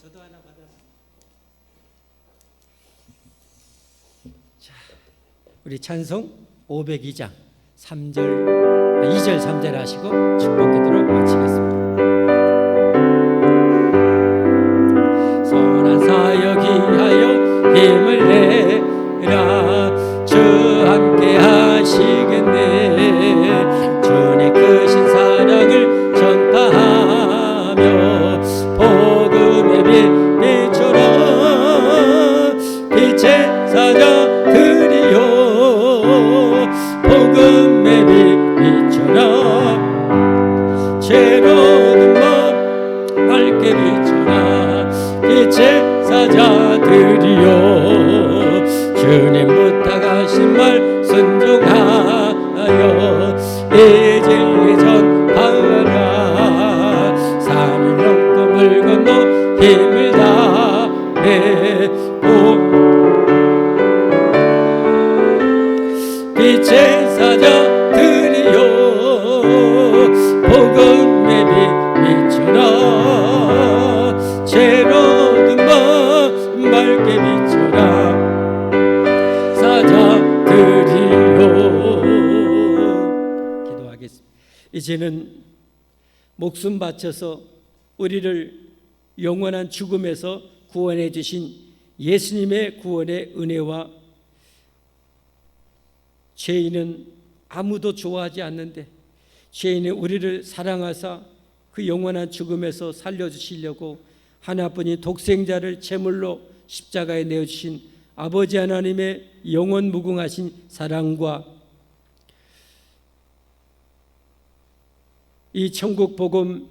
저도 하나 받았습니다. 자, 우리 찬송 502장 2절 3절 하시고 축복 기도로 마치겠습니다. 선한 사역 위하여 힘을 내라. 주 함께 하시겠네. 주의 크신 사랑을 전파하며 복음의 빛처럼 빛의 사자들이여 복음의 빛처럼 죄로운 맘 밝게 비춰라. 빛의 사자들이여 주님 부탁하신 말 순종하여 이 진리 전하라. 산을 넘고 물 건너 힘을 다해 빛의 사자들이여 복음의 빛처럼 죄로운 맘 밝게 비춰라. 사자들이여. 기도하겠습니다. 이제는 목숨 바쳐서 우리를 영원한 죽음에서 구원해 주신 예수님의 구원의 은혜와 죄인은 아무도 좋아하지 않는데 죄인은 우리를 사랑하사 그 영원한 죽음에서 살려주시려고 하나뿐인 독생자를 제물로 십자가에 내어주신 아버지 하나님의 영원 무궁하신 사랑과 이 천국 복음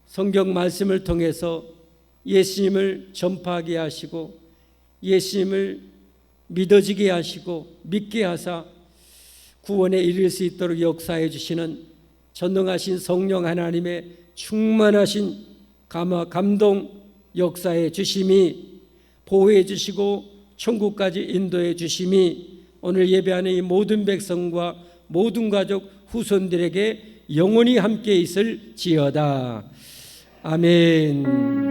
성경 말씀을 통해서 예수님을 전파하게 하시고 예수님을 믿어지게 하시고 믿게 하사 구원에 이를 수 있도록 역사해 주시는 전능하신 성령 하나님의 충만하신 감동 역사해 주심이 보호해 주시고 천국까지 인도해 주심이 오늘 예배하는 이 모든 백성과 모든 가족 후손들에게 영원히 함께 있을지어다. 아멘.